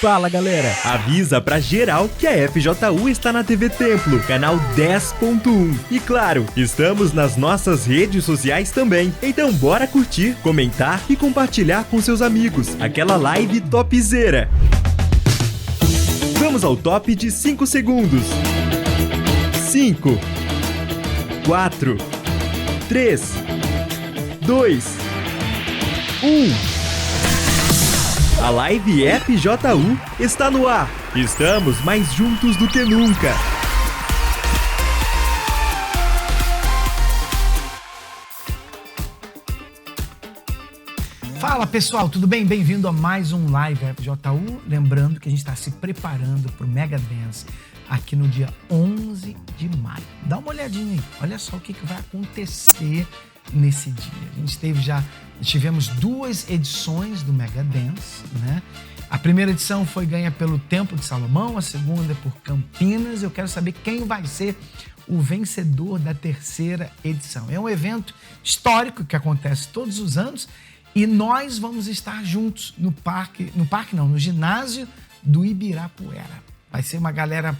Fala galera, avisa pra geral que a FJU está na TV Templo, canal 10.1. E claro, estamos nas nossas redes sociais também. Então bora curtir, comentar e compartilhar com seus amigos aquela live topzera. Vamos ao top de 5 segundos. 5, 4, 3, 2, 1. A live FJU está no ar. Estamos mais juntos do que nunca. Fala pessoal, tudo bem? Bem-vindo a mais um Live FJU. Lembrando que a gente está se preparando para o Mega Dance aqui no dia 11 de maio. Dá uma olhadinha aí, olha só o que vai acontecer nesse dia. Tivemos 2 edições do Mega Dance, né? A primeira edição foi ganha pelo Templo de Salomão, a segunda por Campinas. Eu quero saber quem vai ser o vencedor da 3ª edição. É um evento histórico que acontece todos os anos e nós vamos estar juntos no ginásio do Ibirapuera. Vai ser uma galera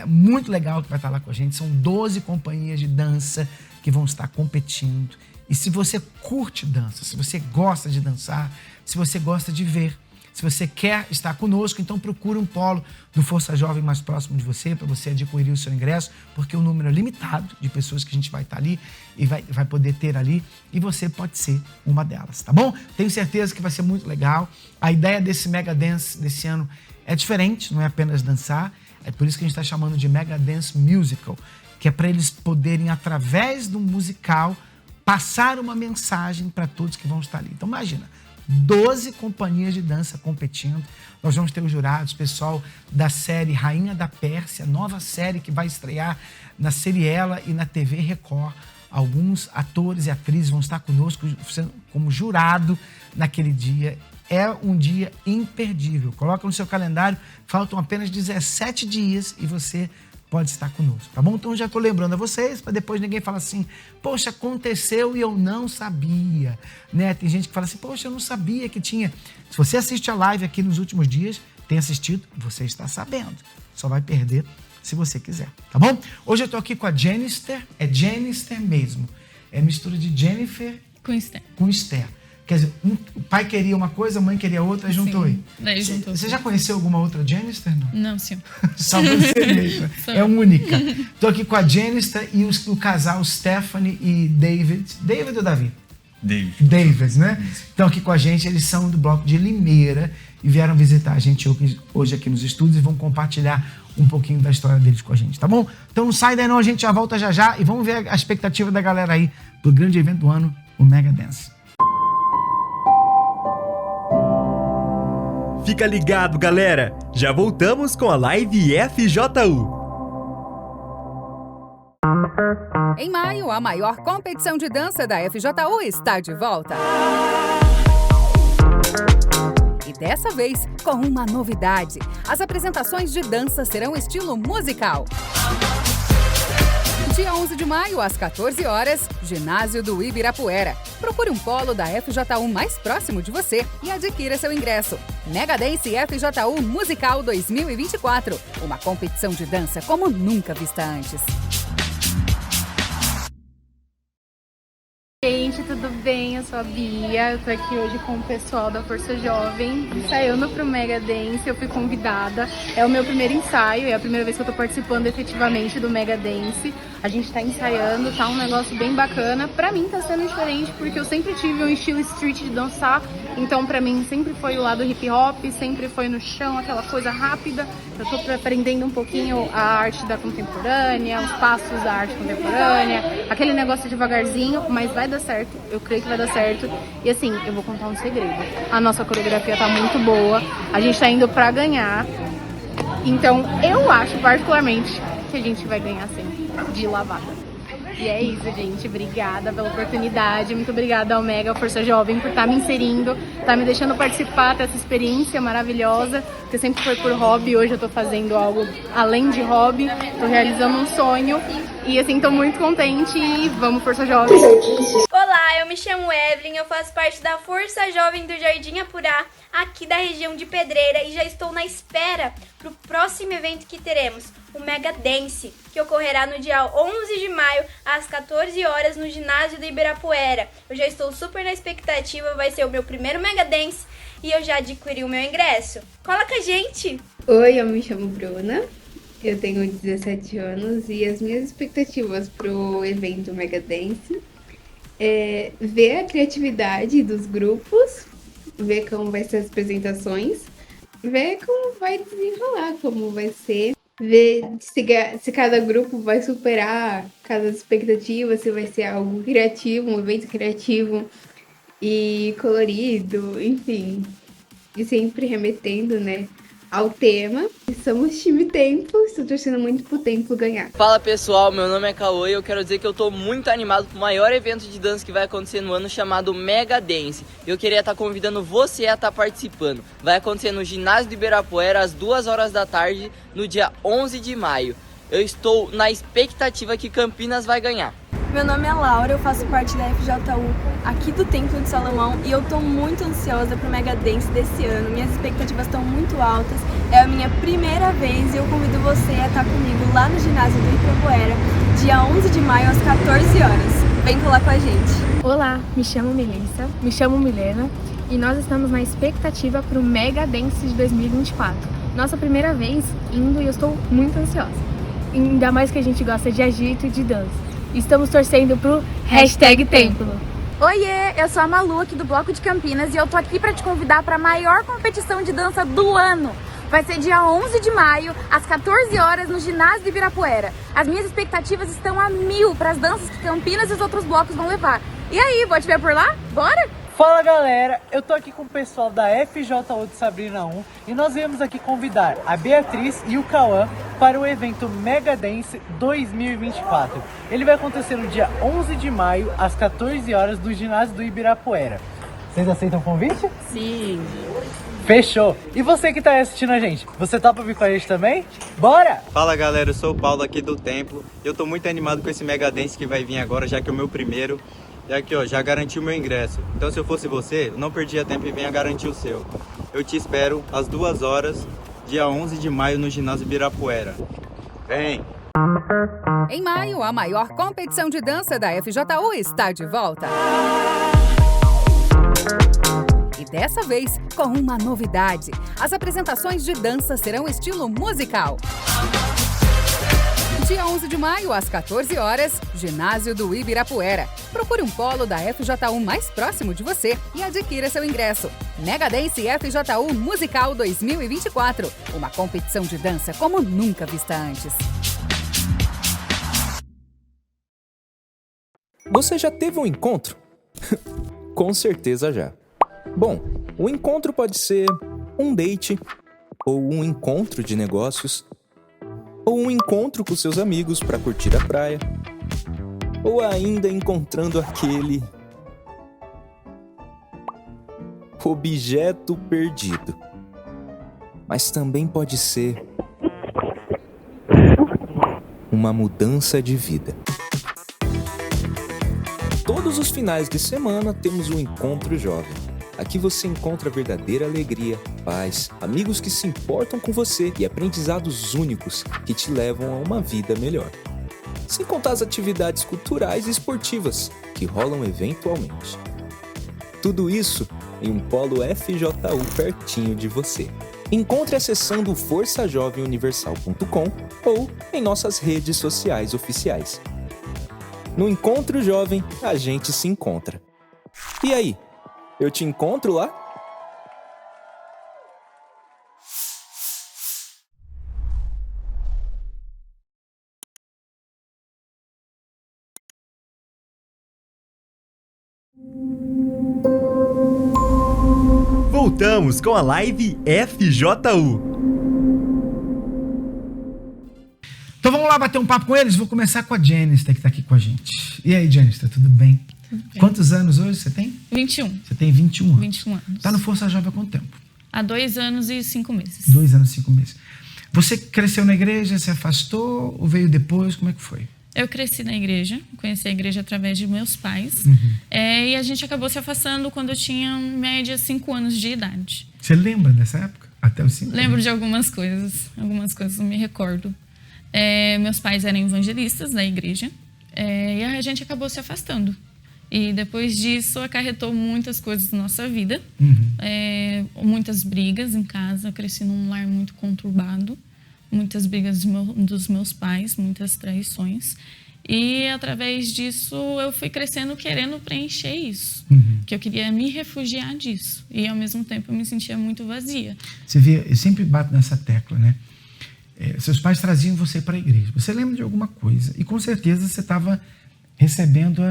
muito legal que vai estar lá com a gente. São 12 companhias de dança que vão estar competindo. E se você curte dança, se você gosta de dançar, se você gosta de ver, se você quer estar conosco, então procure um polo do Força Jovem mais próximo de você para você adquirir o seu ingresso, porque o número é limitado de pessoas que a gente vai estar ali e vai poder ter ali, e você pode ser uma delas, tá bom? Tenho certeza que vai ser muito legal. A ideia desse Mega Dance desse ano é diferente, não é apenas dançar, é por isso que a gente está chamando de Mega Dance Musical, que é para eles poderem, através do musical, passar uma mensagem para todos que vão estar ali. Então imagina, 12 companhias de dança competindo. Nós vamos ter os jurados, pessoal da série Rainha da Pérsia, nova série que vai estrear na Seriela e na TV Record. Alguns atores e atrizes vão estar conosco como jurado naquele dia. É um dia imperdível. Coloca no seu calendário, faltam apenas 17 dias e você pode estar conosco, tá bom? Então já estou lembrando a vocês, para depois ninguém falar assim, poxa, aconteceu e eu não sabia, né? Tem gente que fala assim, poxa, eu não sabia que tinha. Se você assiste a live aqui nos últimos dias, tem assistido, você está sabendo. Só vai perder se você quiser, tá bom? Hoje eu estou aqui com a Jennifer, é Jennifer mesmo. É mistura de Jennifer com Esther. Quer dizer, o pai queria uma coisa, a mãe queria outra, juntou aí. Você já conheceu alguma outra Jennifer? Não, sim. Só você mesma. É única. Estou aqui com a Jennifer e o casal Stephanie e David. David ou Davi? David, né? Estão aqui com a gente, eles são do bloco de Limeira e vieram visitar a gente hoje aqui nos estúdios e vão compartilhar um pouquinho da história deles com a gente, tá bom? Então não sai daí não, a gente já volta já e vamos ver a expectativa da galera aí pro grande evento do ano, o Mega Dance. Fica ligado, galera! Já voltamos com a live FJU. Em maio, a maior competição de dança da FJU está de volta. E dessa vez, com uma novidade. As apresentações de dança serão estilo musical. Dia 11 de maio, às 14 horas, ginásio do Ibirapuera. Procure um polo da FJU mais próximo de você e adquira seu ingresso. Mega Dance FJU Musical 2024. Uma competição de dança como nunca vista antes. Gente, tudo bem? Eu sou a Bia, eu tô aqui hoje com o pessoal da Força Jovem, ensaiando pro Mega Dance. Eu fui convidada, é o meu primeiro ensaio, é a primeira vez que eu tô participando efetivamente do Mega Dance. A gente tá ensaiando, tá um negócio bem bacana. Pra mim tá sendo diferente, porque eu sempre tive um estilo street de dançar, então pra mim sempre foi o lado hip hop, sempre foi no chão, aquela coisa rápida. Eu tô aprendendo um pouquinho a arte da contemporânea, os passos da arte contemporânea, aquele negócio devagarzinho, mas vai dar certo, eu creio que vai dar certo. E assim, eu vou contar um segredo. A nossa coreografia tá muito boa, a gente tá indo pra ganhar. Então eu acho particularmente que a gente vai ganhar sempre, de lavada. E é isso, gente. Obrigada pela oportunidade. Muito obrigada ao Mega Força Jovem por estar me inserindo, tá me deixando participar dessa experiência maravilhosa, que sempre foi por hobby. Hoje eu tô fazendo algo além de hobby, tô realizando um sonho. E assim, tô muito contente e vamos Força Jovem. Olá! Olá, eu me chamo Evelyn, eu faço parte da Força Jovem do Jardim Apurá, aqui da região de Pedreira, e já estou na espera para o próximo evento que teremos, o Mega Dance, que ocorrerá no dia 11 de maio, às 14 horas, no ginásio do Ibirapuera. Eu já estou super na expectativa, vai ser o meu primeiro Mega Dance e eu já adquiri o meu ingresso. Cola com a gente! Oi, eu me chamo Bruna, eu tenho 17 anos e as minhas expectativas pro evento Mega Dance é ver a criatividade dos grupos, ver como vai ser as apresentações, ver como vai desenrolar, como vai ser, ver se cada grupo vai superar cada expectativa, se vai ser algo criativo, um evento criativo e colorido, enfim, e sempre remetendo, né, ao tema. Somos time Templo, estou torcendo muito pro Templo ganhar. Fala pessoal, meu nome é Cauê e eu quero dizer que eu tô muito animado pro maior evento de dança que vai acontecer no ano, chamado Mega Dance. Eu queria estar convidando você a estar participando. Vai acontecer no ginásio do Ibirapuera às 2 horas da tarde, no dia 11 de maio. Eu estou na expectativa que Campinas vai ganhar. Meu nome é Laura, eu faço parte da FJU aqui do Templo de Salomão e eu tô muito ansiosa pro Mega Dance desse ano. Minhas expectativas estão muito altas, é a minha primeira vez e eu convido você a estar comigo lá no ginásio do Ibirapuera, dia 11 de maio às 14 horas. Vem colar com a gente. Olá, me chamo Melissa, me chamo Milena e nós estamos na expectativa pro Mega Dance de 2024. Nossa primeira vez indo e eu estou muito ansiosa. Ainda mais que a gente gosta de agito e de dança. Estamos torcendo pro #Templo. Oiê, eu sou a Malu aqui do Bloco de Campinas e eu tô aqui para te convidar para a maior competição de dança do ano. Vai ser dia 11 de maio, às 14 horas, no ginásio do Ibirapuera. As minhas expectativas estão a 1000 para as danças que Campinas e os outros blocos vão levar. E aí, vou te ver por lá? Bora? Fala galera, eu tô aqui com o pessoal da FJU de Sabrina 1 e nós viemos aqui convidar a Beatriz e o Cauã para o evento Mega Dance 2024. Ele vai acontecer no dia 11 de maio, às 14 horas, do ginásio do Ibirapuera. Vocês aceitam o convite? Sim! Fechou! E você que tá assistindo a gente, você topa vir com a gente também? Bora! Fala galera, eu sou o Paulo aqui do Templo. Eu tô muito animado com esse Mega Dance que vai vir agora, já que é o meu primeiro. E aqui ó, já garanti o meu ingresso. Então se eu fosse você, eu não perdia tempo e venha garantir o seu. Eu te espero às 2 horas, dia 11 de maio, no ginásio Ibirapuera. Vem! Em maio, a maior competição de dança da FJU está de volta. E dessa vez, com uma novidade. As apresentações de dança serão estilo musical. Dia 11 de maio, às 14 horas, ginásio do Ibirapuera. Procure um polo da FJU mais próximo de você e adquira seu ingresso. Mega Dance FJU Musical 2024. Uma competição de dança como nunca vista antes. Você já teve um encontro? Com certeza já. Bom, o encontro pode ser um date, ou um encontro de negócios, ou um encontro com seus amigos para curtir a praia, ou ainda encontrando aquele objeto perdido. Mas também pode ser uma mudança de vida. Todos os finais de semana temos um encontro jovem. Aqui você encontra verdadeira alegria, paz, amigos que se importam com você e aprendizados únicos que te levam a uma vida melhor. Sem contar as atividades culturais e esportivas que rolam eventualmente. Tudo isso em um polo FJU pertinho de você. Encontre acessando forçajovemuniversal.com ou em nossas redes sociais oficiais. No Encontro Jovem, a gente se encontra. E aí? Eu te encontro lá? Voltamos com a live FJU. Então vamos lá bater um papo com eles? Vou começar com a Janister, que está aqui com a gente. E aí, Janister, tudo bem? Tudo bem. Quantos anos hoje você tem? 21. Você tem 21 anos? 21 anos. Tá no Força Jovem há quanto tempo? Há 2 anos e 5 meses. 2 anos e 5 meses. Você cresceu na igreja, se afastou ou veio depois? Como é que foi? Eu cresci na igreja, conheci a igreja através de meus pais. E a gente acabou se afastando quando eu tinha, em média, 5 anos de idade. Você lembra dessa época? Até os 5 anos? Lembro de algumas coisas eu me recordo. Meus pais eram evangelistas da igreja e a gente acabou se afastando. E depois disso acarretou muitas coisas na nossa vida. Muitas brigas em casa, eu cresci num lar muito conturbado. Muitas brigas dos meus pais, muitas traições. E, através disso, eu fui crescendo querendo preencher isso. Que eu queria me refugiar disso. E, ao mesmo tempo, eu me sentia muito vazia. Você vê, eu sempre bato nessa tecla, né? Seus pais traziam você para a igreja. Você lembra de alguma coisa. E, com certeza, você estava recebendo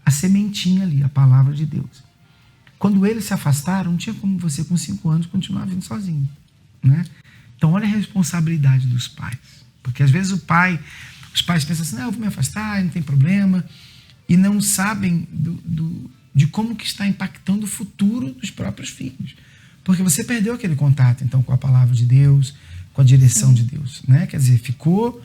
a sementinha ali, a palavra de Deus. Quando eles se afastaram, não tinha como você, com 5 anos, continuar vindo sozinho, né? Então, olha a responsabilidade dos pais. Porque, às vezes, os pais pensam assim, eu vou me afastar, não tem problema. E não sabem de como que está impactando o futuro dos próprios filhos. Porque você perdeu aquele contato, então, com a palavra de Deus, com a direção de Deus, né? Quer dizer, ficou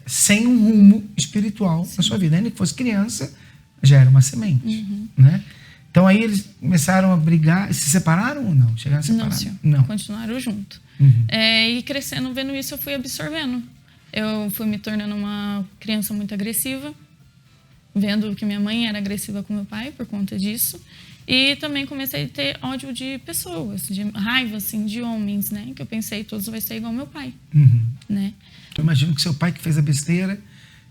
sem um rumo espiritual na sua vida. Ainda que fosse criança, já era uma semente, né? Então, aí eles começaram a brigar. Se separaram ou não? Chegaram a separar? Não, senhor. Não. Continuaram junto. E crescendo, vendo isso, eu fui absorvendo. Eu fui me tornando uma criança muito agressiva, vendo que minha mãe era agressiva com meu pai por conta disso. E também comecei a ter ódio de pessoas, de raiva, assim, de homens, né? Que eu pensei, todos vai ser igual ao meu pai, né? Eu imagino que seu pai que fez a besteira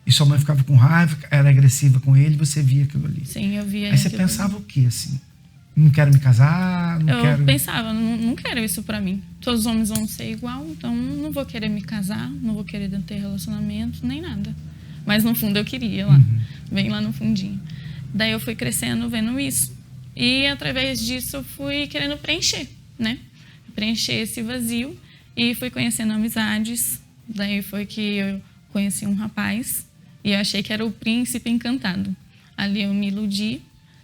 e sua mãe ficava com raiva, era agressiva com ele, você via aquilo ali. Sim, eu via. Aí você pensava o quê, assim? Não quero me casar, Eu pensava, não quero isso pra mim. Todos os homens vão ser igual, então não vou querer me casar, não vou querer ter relacionamento, nem nada. Mas no fundo eu queria lá, bem lá no fundinho. Daí eu fui crescendo, vendo isso. E através disso eu fui querendo preencher, né? Preencher esse vazio e fui conhecendo amizades. Daí foi que eu conheci um rapaz e eu achei que era o príncipe encantado. Ali eu me iludi,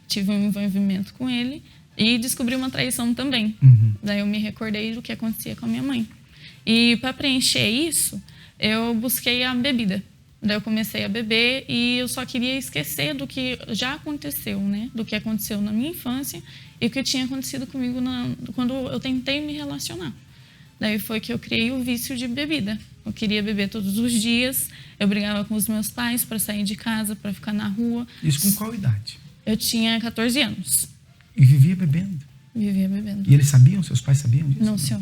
tive um envolvimento com ele e descobri uma traição também. Daí eu me recordei do que acontecia com a minha mãe. E para preencher isso, eu busquei a bebida. Daí eu comecei a beber e eu só queria esquecer do que já aconteceu, né? Do que aconteceu na minha infância e o que tinha acontecido comigo quando eu tentei me relacionar. Daí foi que eu criei o vício de bebida. Eu queria beber todos os dias, eu brigava com os meus pais para sair de casa, para ficar na rua. Isso com qual idade? Eu tinha 14 anos. E vivia bebendo? Vivia bebendo. E eles sabiam? Seus pais sabiam disso? Não, senhor.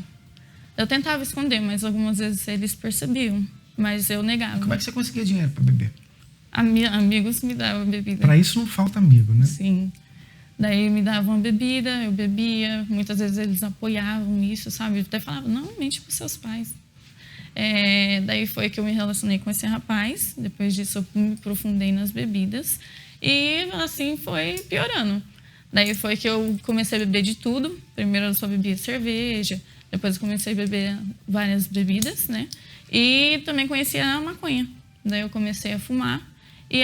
Eu tentava esconder, mas algumas vezes eles percebiam. Mas eu negava. Como é que você conseguia dinheiro para beber? Amigos me davam bebida. Para isso não falta amigo, né? Sim. Daí me davam bebida, eu bebia. Muitas vezes eles apoiavam isso, sabe? Eu até falavam, não, mente para seus pais. Daí foi que eu me relacionei com esse rapaz. Depois disso eu me aprofundei nas bebidas. E assim foi piorando. Daí foi que eu comecei a beber de tudo. Primeiro eu só bebia cerveja. Depois eu comecei a beber várias bebidas, né? E também conheci a maconha. Daí eu comecei a fumar. E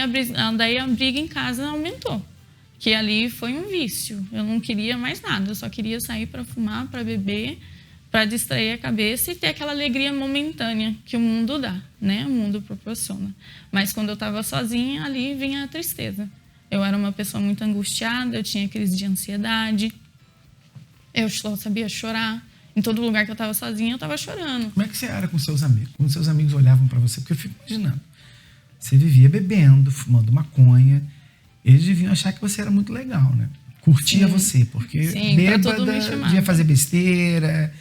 daí a briga em casa aumentou. Que ali foi um vício. Eu não queria mais nada. Eu só queria sair para fumar, para beber, para distrair a cabeça e ter aquela alegria momentânea que o mundo dá, né? O mundo proporciona. Mas quando eu estava sozinha, ali vinha a tristeza. Eu era uma pessoa muito angustiada, eu tinha crise de ansiedade. Eu só sabia chorar. Em todo lugar que eu estava sozinha, eu estava chorando. Como é que você era com seus amigos? Quando seus amigos olhavam para você? Porque eu fico imaginando. Você vivia bebendo, fumando maconha. Eles deviam achar que você era muito legal, né? Curtia você, porque bêbada, devia fazer besteira,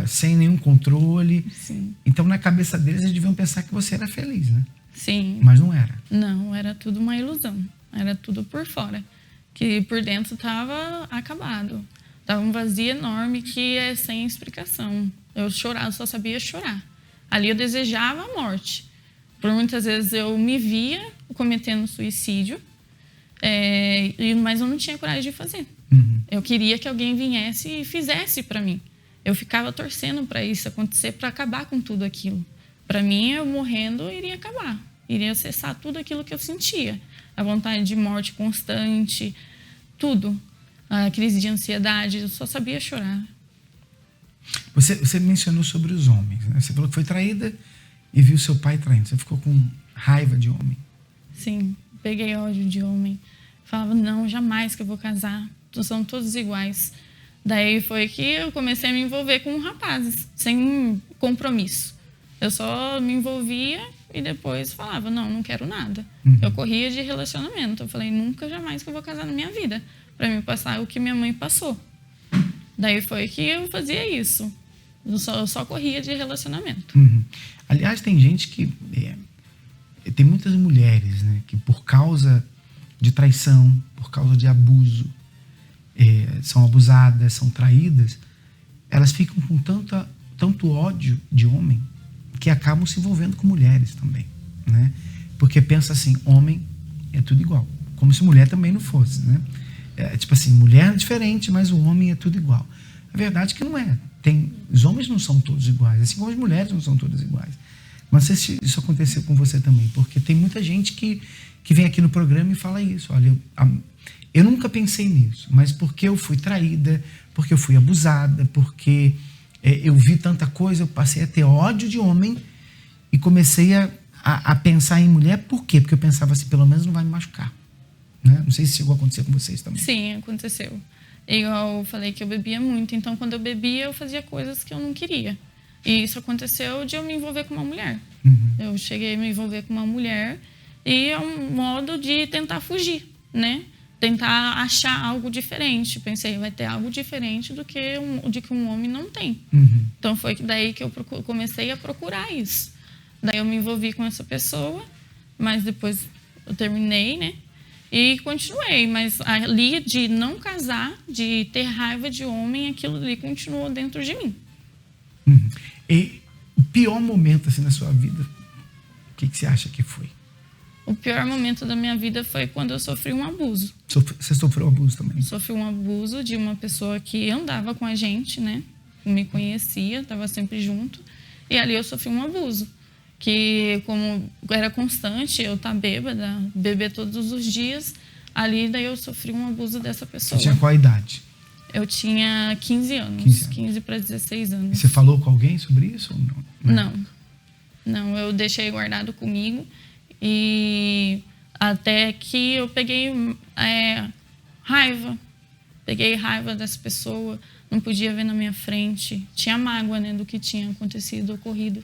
sem nenhum controle. Sim. Então, na cabeça deles, eles deviam pensar que você era feliz, né? Sim. Mas não era. Não, era tudo uma ilusão. Era tudo por fora. Que por dentro estava acabado. Estava um vazio enorme que é sem explicação. Eu chorava, só sabia chorar. Ali eu desejava a morte. Por muitas vezes eu me via cometendo suicídio, mas eu não tinha coragem de fazer. Eu queria que alguém viesse e fizesse para mim. Eu ficava torcendo para isso acontecer, para acabar com tudo aquilo. Para mim, eu morrendo iria acabar. Iria cessar tudo aquilo que eu sentia. A vontade de morte constante, tudo. A crise de ansiedade, eu só sabia chorar. Você mencionou sobre os homens, né? Você falou que foi traída e viu seu pai traindo. Você ficou com raiva de homem? Sim, peguei ódio de homem. Falava, não, jamais que eu vou casar. São todos iguais. Daí foi que eu comecei a me envolver com rapazes, sem compromisso. Eu só me envolvia e depois falava, não quero nada. Eu corria de relacionamento. Eu falei, nunca, jamais que eu vou casar na minha vida. Pra me passar o que minha mãe passou. Daí foi que eu fazia isso. Eu só corria de relacionamento. Aliás, tem gente que... tem muitas mulheres, né, que por causa de traição, por causa de abuso, são abusadas, são traídas, elas ficam com tanto ódio de homem que acabam se envolvendo com mulheres também, né? Porque pensa assim, homem é tudo igual, como se mulher também não fosse, né? Tipo assim, mulher é diferente, mas o homem é tudo igual. A verdade é que não é. Os homens não são todos iguais, assim como as mulheres não são todas iguais. Mas não sei se isso aconteceu com você também, porque tem muita gente que vem aqui no programa e fala isso. Olha, eu nunca pensei nisso, mas porque eu fui traída, porque eu fui abusada, porque eu vi tanta coisa, eu passei a ter ódio de homem e comecei a pensar em mulher. Por quê? Porque eu pensava assim, pelo menos não vai me machucar. Né? Não sei se chegou a acontecer com vocês também. Sim, aconteceu. Igual eu falei que eu bebia muito, então quando eu bebia eu fazia coisas que eu não queria. E isso aconteceu de eu me envolver com uma mulher. Eu cheguei a me envolver com uma mulher e é um modo de tentar fugir, né? Tentar achar algo diferente. Pensei, vai ter algo diferente do que um homem não tem. Então foi daí que eu comecei a procurar isso. Daí eu me envolvi com essa pessoa, mas depois eu terminei, né? E continuei, mas ali de não casar, de ter raiva de homem, aquilo ali continuou dentro de mim. E o pior momento assim na sua vida, o que você acha que foi? O pior momento da minha vida foi quando eu sofri um abuso. Você sofreu abuso também? Sofri um abuso de uma pessoa que andava com a gente, né? Me conhecia, estava sempre junto. E ali eu sofri um abuso. Que como era constante, eu estar bêbada, beber todos os dias, ali daí eu sofri um abuso dessa pessoa. Você tinha qual idade? Eu tinha 15 anos. 15 para 16 anos. E você falou com alguém sobre isso ou não? Não, eu deixei guardado comigo. E até que eu peguei raiva. Peguei raiva dessa pessoa. Não podia ver na minha frente. Tinha mágoa, né, do que tinha acontecido, ocorrido.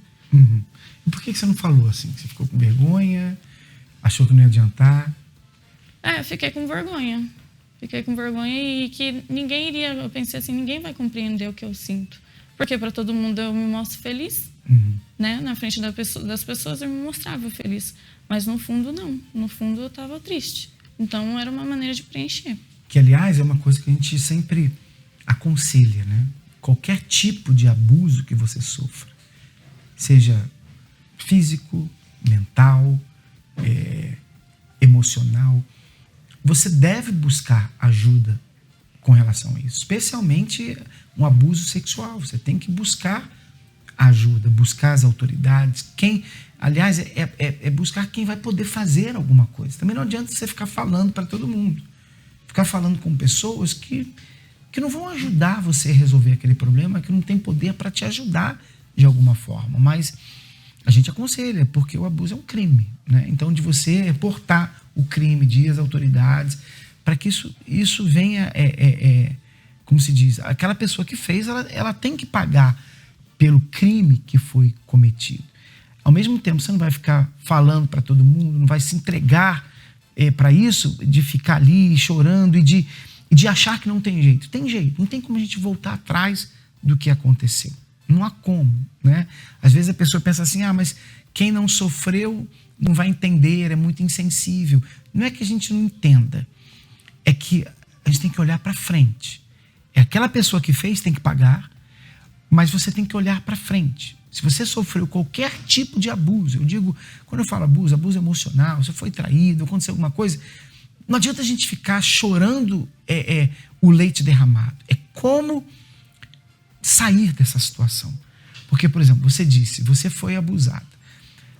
E por que você não falou assim? Você ficou com vergonha? Achou que não ia adiantar? Fiquei com vergonha. Fiquei com vergonha e que ninguém iria... Eu pensei assim, ninguém vai compreender o que eu sinto. Porque para todo mundo eu me mostro feliz. Né? Na frente das pessoas eu me mostrava feliz. Mas no fundo, não. No fundo eu estava triste. Então era uma maneira de preencher. Que, aliás, é uma coisa que a gente sempre aconselha, né? Qualquer tipo de abuso que você sofra, seja físico, mental, emocional, você deve buscar ajuda com relação a isso. Especialmente um abuso sexual. Você tem que buscar ajuda, buscar as autoridades. Aliás, é buscar quem vai poder fazer alguma coisa. Também não adianta você ficar falando para todo mundo. Ficar falando com pessoas que não vão ajudar você a resolver aquele problema, que não tem poder para te ajudar de alguma forma. Mas a gente aconselha, porque o abuso é um crime, né? Então, de você reportar o crime, de ir às autoridades, para que isso venha, como se diz, aquela pessoa que fez, ela tem que pagar pelo crime que foi cometido. Ao mesmo tempo, você não vai ficar falando para todo mundo, não vai se entregar para isso, de ficar ali chorando e de achar que não tem jeito. Tem jeito, não tem como a gente voltar atrás do que aconteceu. Não há como, né? Às vezes a pessoa pensa assim, mas quem não sofreu não vai entender, é muito insensível. Não é que a gente não entenda, é que a gente tem que olhar para frente. Aquela pessoa que fez tem que pagar, mas você tem que olhar para frente. Se você sofreu qualquer tipo de abuso, eu digo, quando eu falo abuso emocional, você foi traído, aconteceu alguma coisa, não adianta a gente ficar chorando o leite derramado. É como sair dessa situação. Porque, por exemplo, você disse, você foi abusada.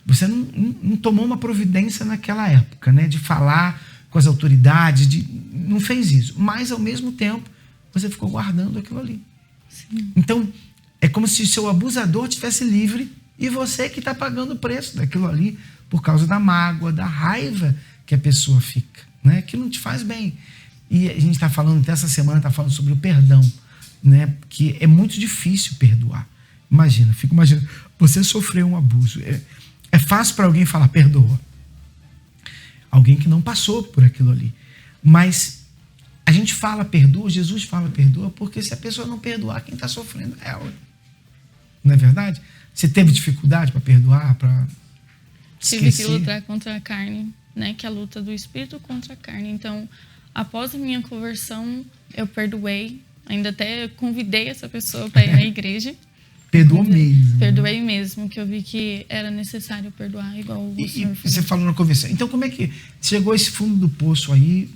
Você não tomou uma providência naquela época, né, de falar com as autoridades, não fez isso. Mas, ao mesmo tempo, você ficou guardando aquilo ali. Sim. Então, é como se seu abusador estivesse livre e você que está pagando o preço daquilo ali, por causa da mágoa, da raiva que a pessoa fica, né? Que não te faz bem. E a gente está falando, até essa semana, está falando sobre o perdão, né? Que é muito difícil perdoar. Imagina, fico imaginando, você sofreu um abuso. É fácil para alguém falar, perdoa. Alguém que não passou por aquilo ali. Mas a gente fala perdoa, Jesus fala perdoa, porque se a pessoa não perdoar, quem está sofrendo é ela. Não é verdade? Você teve dificuldade para perdoar, para esquecer? Tive que lutar contra a carne, né? Que é a luta do espírito contra a carne. Então, após a minha conversão, eu perdoei. Ainda até convidei essa pessoa para ir na igreja. Perdoou mesmo. Perdoei mesmo, que eu vi que era necessário perdoar, igual o senhor falou. Você falou na convenção. Então, como é que chegou a esse fundo do poço aí,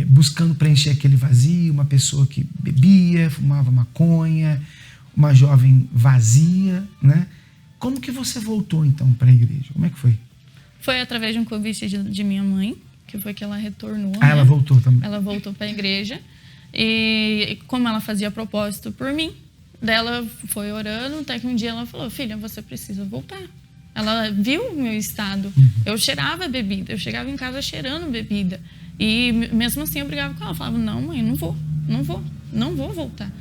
buscando preencher aquele vazio, uma pessoa que bebia, fumava maconha, uma jovem vazia, né? Como que você voltou, então, para a igreja? Como é que foi? Foi através de um convite de minha mãe, que foi que ela retornou. Ah, né? Ela voltou também. Ela voltou para a igreja. E como ela fazia propósito por mim, dela foi orando, até que um dia ela falou, filha, você precisa voltar. Ela viu o meu estado. Eu cheirava bebida, eu chegava em casa cheirando bebida. E mesmo assim eu brigava com ela, eu falava, não mãe, não vou voltar.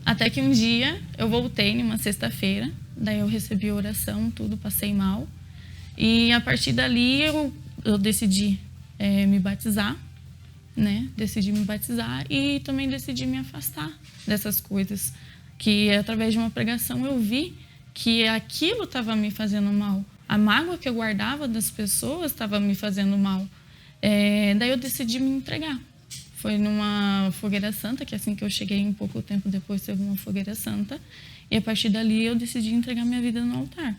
Até que um dia eu voltei numa sexta-feira, daí eu recebi oração, tudo, passei mal. E a partir dali eu decidi me batizar, né? Decidi me batizar e também decidi me afastar dessas coisas. Que através de uma pregação eu vi que aquilo estava me fazendo mal. A mágoa que eu guardava das pessoas estava me fazendo mal. Daí eu decidi me entregar. Foi numa fogueira santa, que assim que eu cheguei, um pouco tempo depois teve uma fogueira santa. E a partir dali eu decidi entregar minha vida no altar.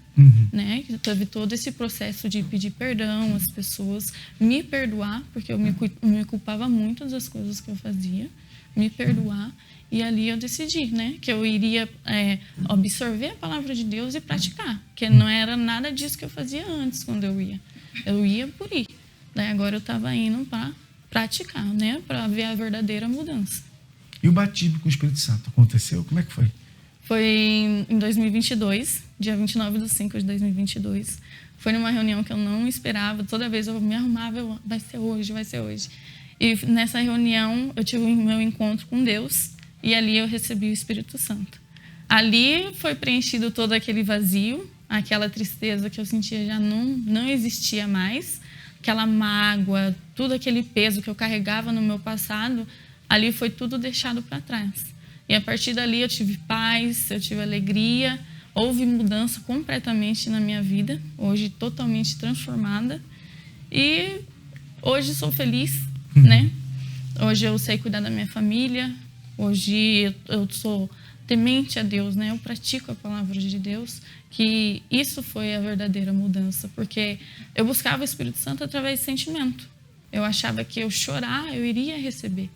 Né? Teve todo esse processo de pedir perdão às pessoas, me perdoar, porque eu me culpava muito das coisas que eu fazia, me perdoar. E ali eu decidi, né, que eu iria absorver a palavra de Deus e praticar. Que não era nada disso que eu fazia antes, quando eu ia. Eu ia por ir. Daí agora eu estava indo para praticar, né, para ver a verdadeira mudança. E o batismo com o Espírito Santo aconteceu? Como é que foi? Foi em 2022, dia 29/5 de 2022. Foi numa reunião que eu não esperava. Toda vez eu me arrumava, vai ser hoje. E nessa reunião eu tive o meu encontro com Deus. E ali eu recebi o Espírito Santo. Ali foi preenchido todo aquele vazio, aquela tristeza que eu sentia já não existia mais, aquela mágoa, tudo aquele peso que eu carregava no meu passado, ali foi tudo deixado para trás. E a partir dali eu tive paz, eu tive alegria, houve mudança completamente na minha vida, hoje totalmente transformada. E hoje sou feliz, né? Hoje eu sei cuidar da minha família. Hoje eu sou temente a Deus, né? Eu pratico a palavra de Deus, que isso foi a verdadeira mudança, porque eu buscava o Espírito Santo através de sentimento. Eu achava que eu chorar, eu iria receber.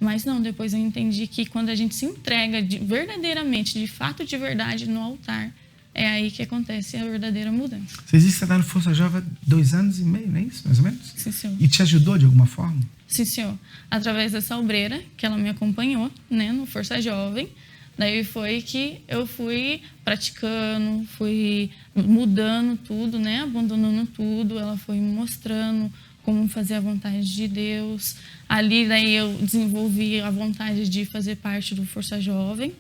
Mas não, depois eu entendi que quando a gente se entrega verdadeiramente, de fato, de verdade, no altar, é aí que acontece a verdadeira mudança. Você disse que você está no Força Jovem há 2 anos e meio, não é isso? Mais ou menos? Sim, senhor. E te ajudou de alguma forma? Sim, senhor. Através dessa obreira, que ela me acompanhou, né, no Força Jovem. Daí foi que eu fui praticando, fui mudando tudo, né, abandonando tudo. Ela foi me mostrando como fazer a vontade de Deus. Ali, daí eu desenvolvi a vontade de fazer parte do Força Jovem.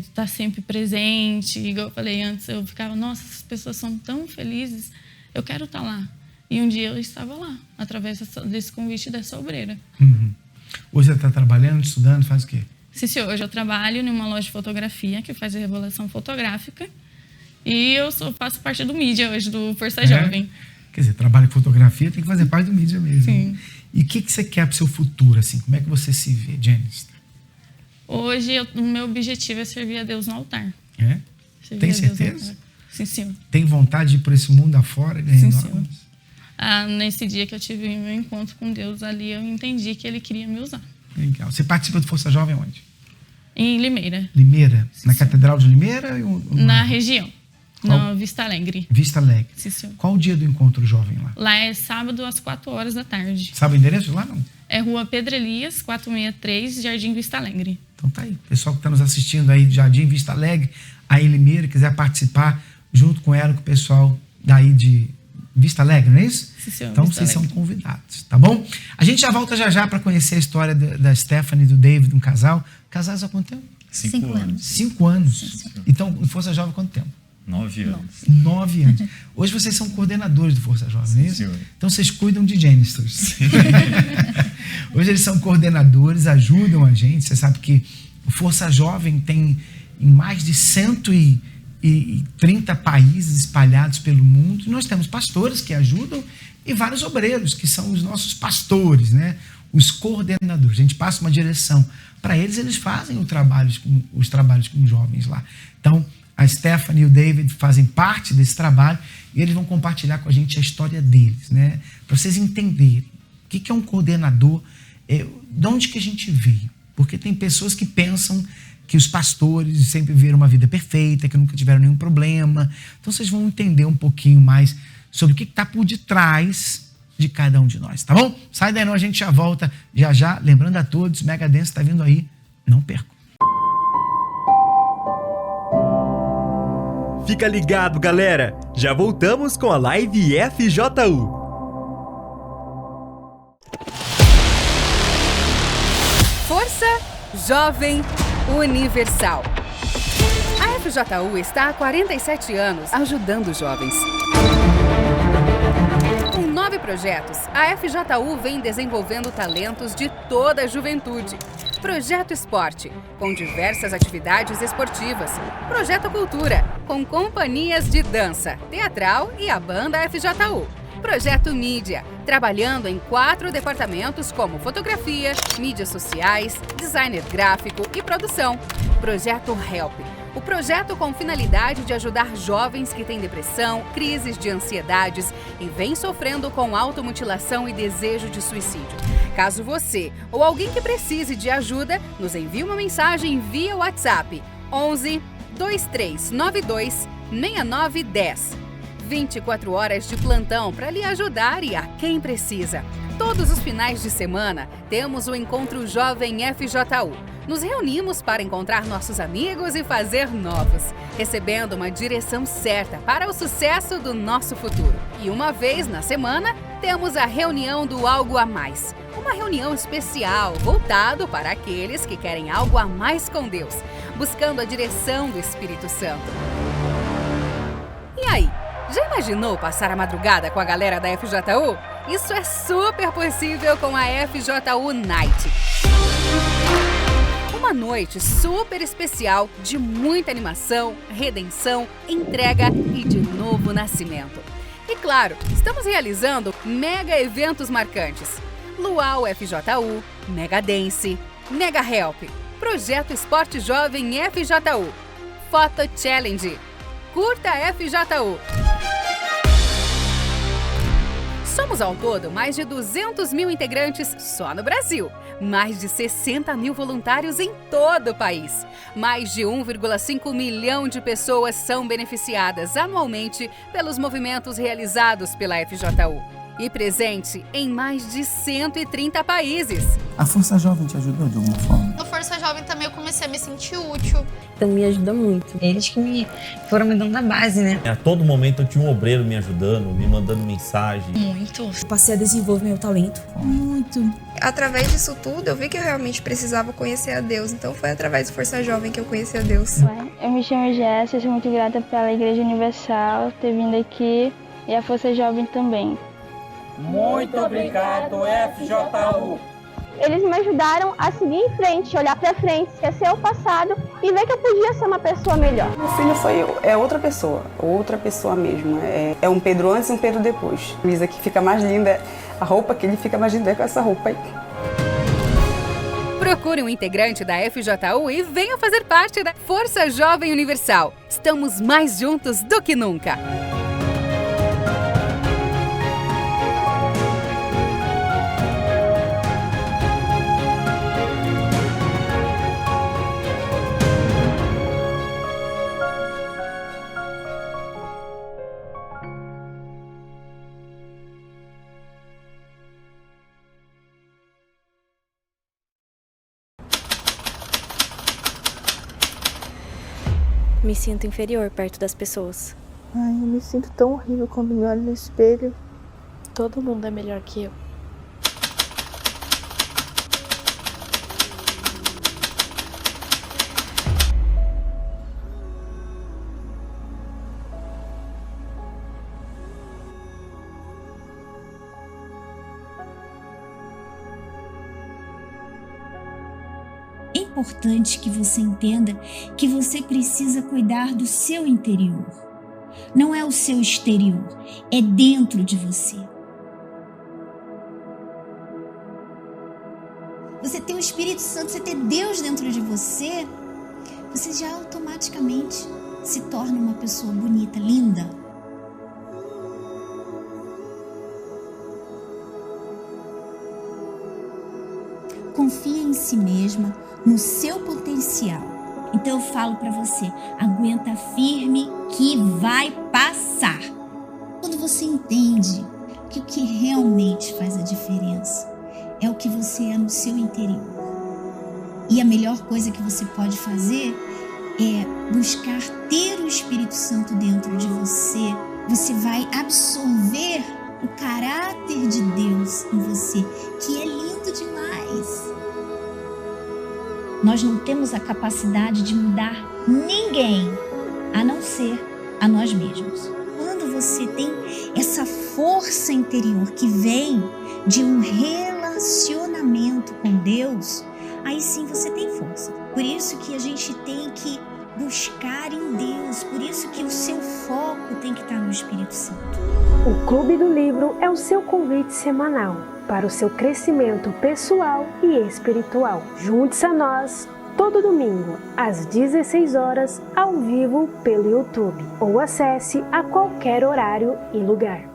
Estar sempre presente. Igual eu falei antes, eu ficava, nossa, essas pessoas são tão felizes, eu quero estar lá. E um dia eu estava lá, através desse convite dessa obreira. Hoje você está trabalhando, estudando, faz o quê? Sim, senhor. Hoje eu trabalho numa loja de fotografia que faz a revelação fotográfica. E eu faço parte do mídia hoje, do Força Jovem. Quer dizer, trabalho com fotografia, tem que fazer parte do mídia mesmo. Sim. Né? E o que você quer para o seu futuro, assim? Como é que você se vê, Janice? Hoje, o meu objetivo é servir a Deus no altar. Tem certeza? Sim, senhor. Tem vontade de ir por esse mundo afora? Sim, senhor. Nesse dia que eu tive meu encontro com Deus, ali eu entendi que Ele queria me usar. Legal. Você participa do Força Jovem onde? Em Limeira. Limeira? Sim, na senhor. Catedral de Limeira? Na região. Na Vista Alegre. Vista Alegre. Sim, senhor. Qual o dia do encontro jovem lá? Lá é sábado às 4h da tarde. Sabe o endereço de lá, não? É Rua Pedro Elias, 463, Jardim Vista Alegre. Então tá aí. Pessoal que está nos assistindo aí de Jardim Vista Alegre, aí Limeira, quiser participar junto com ela, com o pessoal daí de Vista Alegre, não é isso? Sim, então Vista vocês Alegre. são convidados, tá bom? A gente já volta já para conhecer a história da Stephanie e do David, um casal. Casados há quanto tempo? 5 anos. 5 anos. Então, Força Jovem, quanto tempo? 9 anos. 9 anos. Hoje vocês são coordenadores do Força Jovem, não é isso? Senhor. Então vocês cuidam de Genisters. Hoje eles são coordenadores, ajudam a gente. Você sabe que o Força Jovem tem em mais de 130 países espalhados pelo mundo. Nós temos pastores que ajudam e vários obreiros, que são os nossos pastores, né? Os coordenadores. A gente passa uma direção para eles, eles fazem os trabalhos com jovens lá. Então, a Stephanie e o David fazem parte desse trabalho e eles vão compartilhar com a gente a história deles, né? Para vocês entenderem o que é um coordenador, de onde que a gente veio. Porque tem pessoas que pensam que os pastores sempre viveram uma vida perfeita, que nunca tiveram nenhum problema. Então vocês vão entender um pouquinho mais sobre o que está por detrás de cada um de nós, tá bom? Sai daí não, a gente já volta já. Lembrando a todos, Mega Dance está vindo aí, não percam. Fica ligado, galera! Já voltamos com a live FJU. Força Jovem Universal. A FJU está há 47 anos ajudando jovens. Com 9 projetos, a FJU vem desenvolvendo talentos de toda a juventude. Projeto Esporte, com diversas atividades esportivas. Projeto Cultura, com companhias de dança, teatral e a banda FJU. Projeto Mídia, trabalhando em 4 departamentos como fotografia, mídias sociais, designer gráfico e produção. Projeto Help, o projeto com finalidade de ajudar jovens que têm depressão, crises de ansiedades e vêm sofrendo com automutilação e desejo de suicídio. Caso você ou alguém que precise de ajuda, nos envie uma mensagem via WhatsApp 11 2392 6910. 24 horas de plantão para lhe ajudar e a quem precisa. Todos os finais de semana temos o Encontro Jovem FJU. Nos reunimos para encontrar nossos amigos e fazer novos, recebendo uma direção certa para o sucesso do nosso futuro. E uma vez na semana, temos a reunião do Algo a Mais. Uma reunião especial voltado para aqueles que querem algo a mais com Deus, buscando a direção do Espírito Santo. E aí? Já imaginou passar a madrugada com a galera da FJU? Isso é super possível com a FJU Night. Uma noite super especial de muita animação, redenção, entrega e de novo nascimento. E claro, estamos realizando mega eventos marcantes. Luau FJU, Mega Dance, Mega Help, Projeto Esporte Jovem FJU, Foto Challenge, Curta FJU. Somos ao todo mais de 200 mil integrantes só no Brasil. Mais de 60 mil voluntários em todo o país. Mais de 1,5 milhão de pessoas são beneficiadas anualmente pelos movimentos realizados pela FJU. E presente em mais de 130 países. A Força Jovem te ajudou de alguma forma? No Força Jovem também eu comecei a me sentir útil. Então me ajuda muito. Eles que foram me dando a base, né? A todo momento eu tinha um obreiro me ajudando, me mandando mensagem. Muito. Eu passei a desenvolver meu talento. Muito. Através disso tudo, eu vi que eu realmente precisava conhecer a Deus. Então foi através do Força Jovem que eu conheci a Deus. Eu me chamo Jéssica, sou muito grata pela Igreja Universal ter vindo aqui e a Força Jovem também. Muito obrigado, FJU! Eles me ajudaram a seguir em frente, olhar pra frente, esquecer o passado e ver que eu podia ser uma pessoa melhor. Meu filho é outra pessoa mesmo. É um Pedro antes e um Pedro depois. A camisa que fica mais linda, a roupa que ele fica mais linda é com essa roupa aí. Procure um integrante da FJU e venha fazer parte da Força Jovem Universal. Estamos mais juntos do que nunca. Me sinto inferior perto das pessoas. Ai, eu me sinto tão horrível quando me olho no espelho. Todo mundo é melhor que eu. É importante que você entenda que você precisa cuidar do seu interior. Não é o seu exterior, é dentro de você. Você ter o Espírito Santo, você ter Deus dentro de você, você já automaticamente se torna uma pessoa bonita, linda. Confia em si mesma, no seu potencial. Então eu falo para você, aguenta firme que vai passar. Quando você entende que o que realmente faz a diferença é o que você é no seu interior. E a melhor coisa que você pode fazer é buscar ter o Espírito Santo dentro de você. Você vai absorver o caráter de Deus em você, que é lindo demais. Nós não temos a capacidade de mudar ninguém, a não ser a nós mesmos. Quando você tem essa força interior que vem de um relacionamento com Deus, aí sim você tem força. Por isso que a gente tem que buscar em Deus, por isso que o seu foco tem que estar no Espírito Santo. O Clube do Livro é o seu convite semanal para o seu crescimento pessoal e espiritual. Junte-se a nós todo domingo, às 16 horas, ao vivo pelo YouTube, ou acesse a qualquer horário e lugar.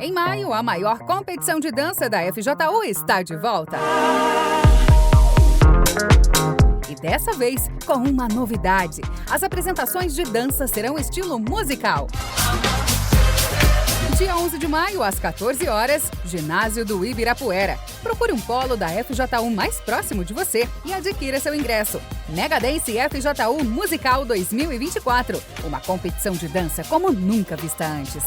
Em maio, a maior competição de dança da FJU está de volta. E dessa vez, com uma novidade. As apresentações de dança serão estilo musical. Dia 11 de maio, às 14 horas, ginásio do Ibirapuera. Procure um polo da FJU mais próximo de você e adquira seu ingresso. Mega Dance FJU Musical 2024. Uma competição de dança como nunca vista antes.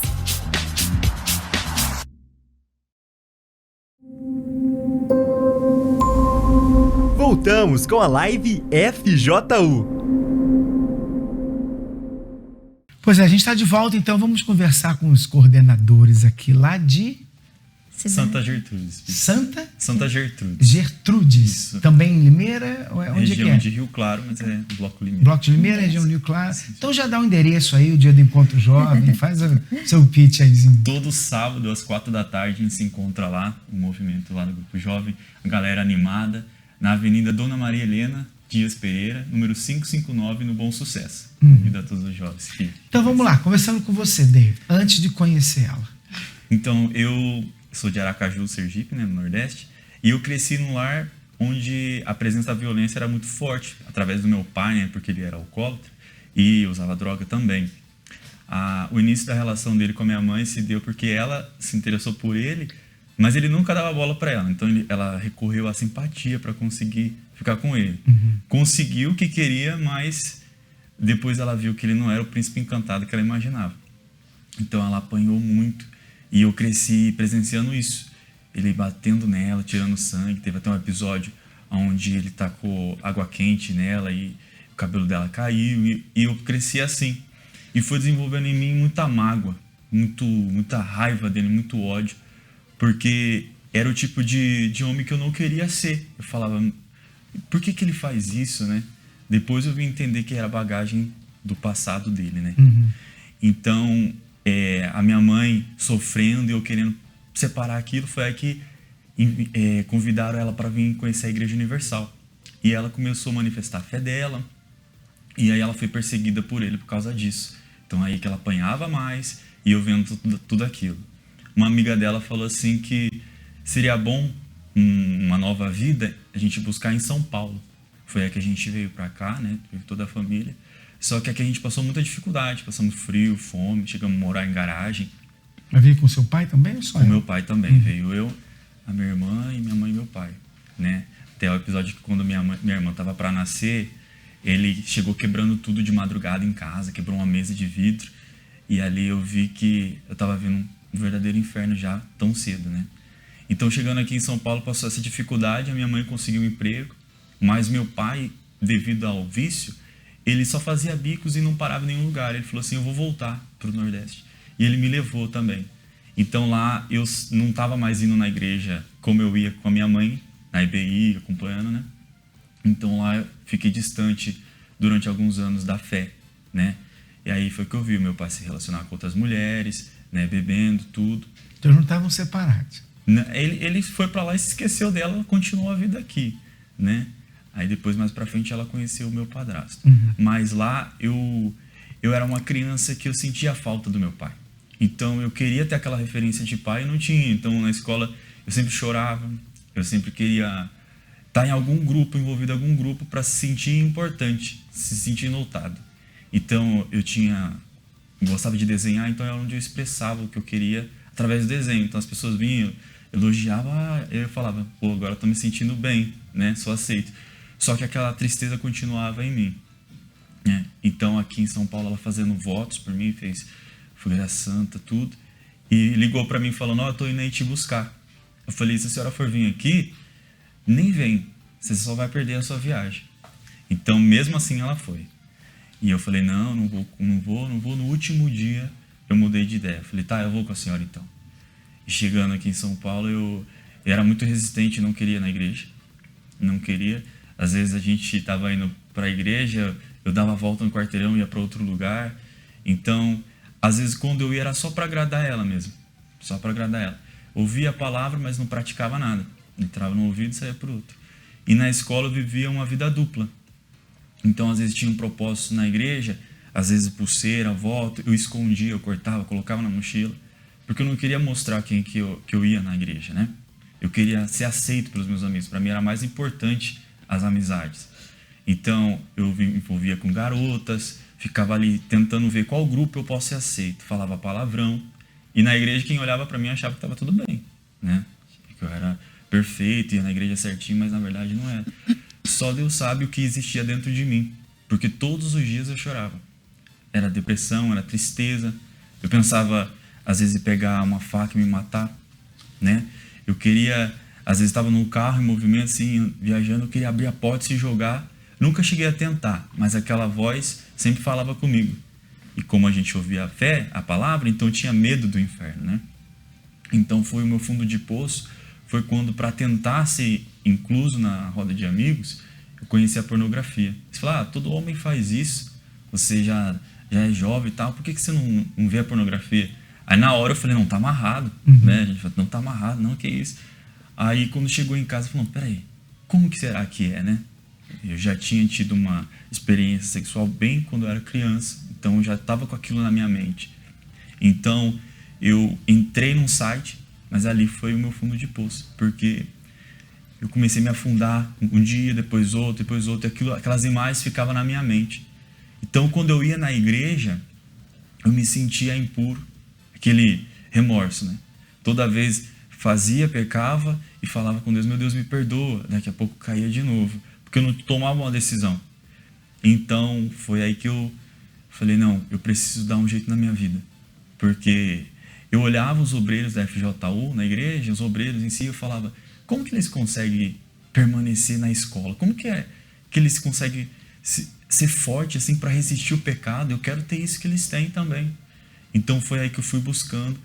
Voltamos com a live FJU. Pois é, a gente está de volta, então vamos conversar com os coordenadores aqui lá de... Santa Gertrudes. Santa Gertrudes. Gertrudes. Isso. Também em Limeira? Onde região é que é? de Rio Claro, mas é Bloco Limeira. Bloco de Limeira, região de Rio Claro. Então já dá um endereço aí, o dia do Encontro Jovem, faz o seu pitch aí. Todo sábado, às 4 da tarde, a gente se encontra lá, o movimento lá do Grupo Jovem, a galera animada, na Avenida Dona Maria Helena Dias Pereira, número 559, no Bom Sucesso. Convido a todos os jovens. Então vamos lá, conversando com você, David, antes de conhecer ela. Então, eu sou de Aracaju, Sergipe, né, no Nordeste, e eu cresci num lar onde a presença da violência era muito forte, através do meu pai, né, porque ele era alcoólatra e usava droga também. O início da relação dele com a minha mãe se deu porque ela se interessou por ele, mas ele nunca dava bola para ela, então ela recorreu à simpatia para conseguir ficar com ele. Conseguiu o que queria, mas depois ela viu que ele não era o príncipe encantado que ela imaginava. Então ela apanhou muito e eu cresci presenciando isso. Ele batendo nela, tirando sangue. Teve até um episódio onde ele tacou água quente nela e o cabelo dela caiu. E eu cresci assim. E foi desenvolvendo em mim muita mágoa, muita raiva dele, muito ódio. Porque era o tipo de homem que eu não queria ser. Eu falava, por que ele faz isso, né? Depois eu vim entender que era bagagem do passado dele, né? Então, a minha mãe sofrendo e eu querendo separar aquilo, foi aí que convidaram ela para vir conhecer a Igreja Universal. E ela começou a manifestar a fé dela, e aí ela foi perseguida por ele por causa disso. Então aí que ela apanhava mais, e eu vendo tudo aquilo. Uma amiga dela falou assim que seria bom uma nova vida a gente buscar em São Paulo. Foi aí que a gente veio para cá, né? Toda a família. Só que aqui a gente passou muita dificuldade, passamos frio, fome, chegamos a morar em garagem. Mas veio com seu pai também ou só? Com meu pai também. Veio eu, a minha irmã e minha mãe e meu pai, né? Até o episódio que quando minha irmã estava para nascer, ele chegou quebrando tudo de madrugada em casa, quebrou uma mesa de vidro. E ali eu vi que eu estava vendo um verdadeiro inferno já tão cedo, né? Então, chegando aqui em São Paulo, passou essa dificuldade, a minha mãe conseguiu um emprego, mas meu pai, devido ao vício, ele só fazia bicos e não parava em nenhum lugar. Ele falou assim, eu vou voltar para o Nordeste. E ele me levou também. Então, lá eu não estava mais indo na igreja como eu ia com a minha mãe, na IBI, acompanhando, né? Então, lá eu fiquei distante durante alguns anos da fé, né? E aí foi que eu vi o meu pai se relacionar com outras mulheres, né? Bebendo, tudo. Então, não estavam separados? Ele foi para lá e se esqueceu dela, continuou a vida aqui, né? Aí depois, mais pra frente, ela conheceu o meu padrasto. Mas lá eu era uma criança que eu sentia a falta do meu pai. Então eu queria ter aquela referência de pai e não tinha. Então na escola eu sempre chorava, eu sempre queria estar em algum grupo, envolvido em algum grupo para se sentir importante, se sentir notado. Então eu gostava de desenhar, então era onde eu expressava o que eu queria através do desenho. Então as pessoas vinham, elogiavam, eu falava, pô, agora eu tô me sentindo bem, né? Sou aceito. Só que aquela tristeza continuava em mim, né? Então aqui em São Paulo ela fazendo votos por mim, fez fogueira santa, tudo, e ligou para mim falando, eu tô indo aí te buscar. Eu falei, se a senhora for vir aqui, nem vem, você só vai perder a sua viagem. Então mesmo assim ela foi. E eu falei, não vou. No último dia eu mudei de ideia. Falei, tá, eu vou com a senhora então. E chegando aqui em São Paulo, eu era muito resistente, não queria ir na igreja. Não queria. Às vezes a gente estava indo para a igreja, eu dava a volta no quarteirão, ia para outro lugar. Então, às vezes quando eu ia era só para agradar ela mesmo. Só para agradar ela. Ouvia a palavra, mas não praticava nada. Entrava no ouvido e saía para o outro. E na escola eu vivia uma vida dupla. Então, às vezes tinha um propósito na igreja, às vezes pulseira, voto, eu escondia, eu cortava, colocava na mochila, porque eu não queria mostrar quem que eu ia na igreja, né? Eu queria ser aceito pelos meus amigos, para mim era mais importante as amizades. Então, eu me envolvia com garotas, ficava ali tentando ver qual grupo eu posso ser aceito, falava palavrão, e na igreja quem olhava para mim achava que estava tudo bem, né? Que eu era perfeito, ia na igreja certinho, mas na verdade não era. Só Deus sabe o que existia dentro de mim, porque todos os dias eu chorava. Era depressão, era tristeza. Eu pensava, às vezes, em pegar uma faca e me matar, né? Eu queria, às vezes, estava no carro, em movimento, assim, viajando, eu queria abrir a porta e se jogar. Nunca cheguei a tentar, mas aquela voz sempre falava comigo. E como a gente ouvia a fé, a palavra, então eu tinha medo do inferno, né? Então foi o meu fundo de poço, foi quando, para tentar ser incluso na roda de amigos, eu conheci a pornografia. Você fala, todo homem faz isso, você já é jovem e tal, por que você não vê a pornografia? Aí na hora eu falei, não, tá amarrado, né? A gente falou, não, tá amarrado, não, que isso? Aí quando chegou em casa, eu falei, peraí, como que será que é, né? Eu já tinha tido uma experiência sexual bem quando eu era criança, então eu já estava com aquilo na minha mente. Então eu entrei num site, mas ali foi o meu fundo de poço, porque eu comecei a me afundar um dia, depois outro, e aquelas imagens ficavam na minha mente. Então, quando eu ia na igreja, eu me sentia impuro, aquele remorso, né? Toda vez fazia, pecava e falava com Deus, meu Deus, me perdoa. Daqui a pouco caía de novo, porque eu não tomava uma decisão. Então, foi aí que eu falei, não, eu preciso dar um jeito na minha vida, porque eu olhava os obreiros da FJU na igreja, os obreiros em si, eu falava, como que eles conseguem permanecer na escola? Como que é que eles conseguem ser fortes assim para resistir o pecado? Eu quero ter isso que eles têm também. Então foi aí que eu fui buscando.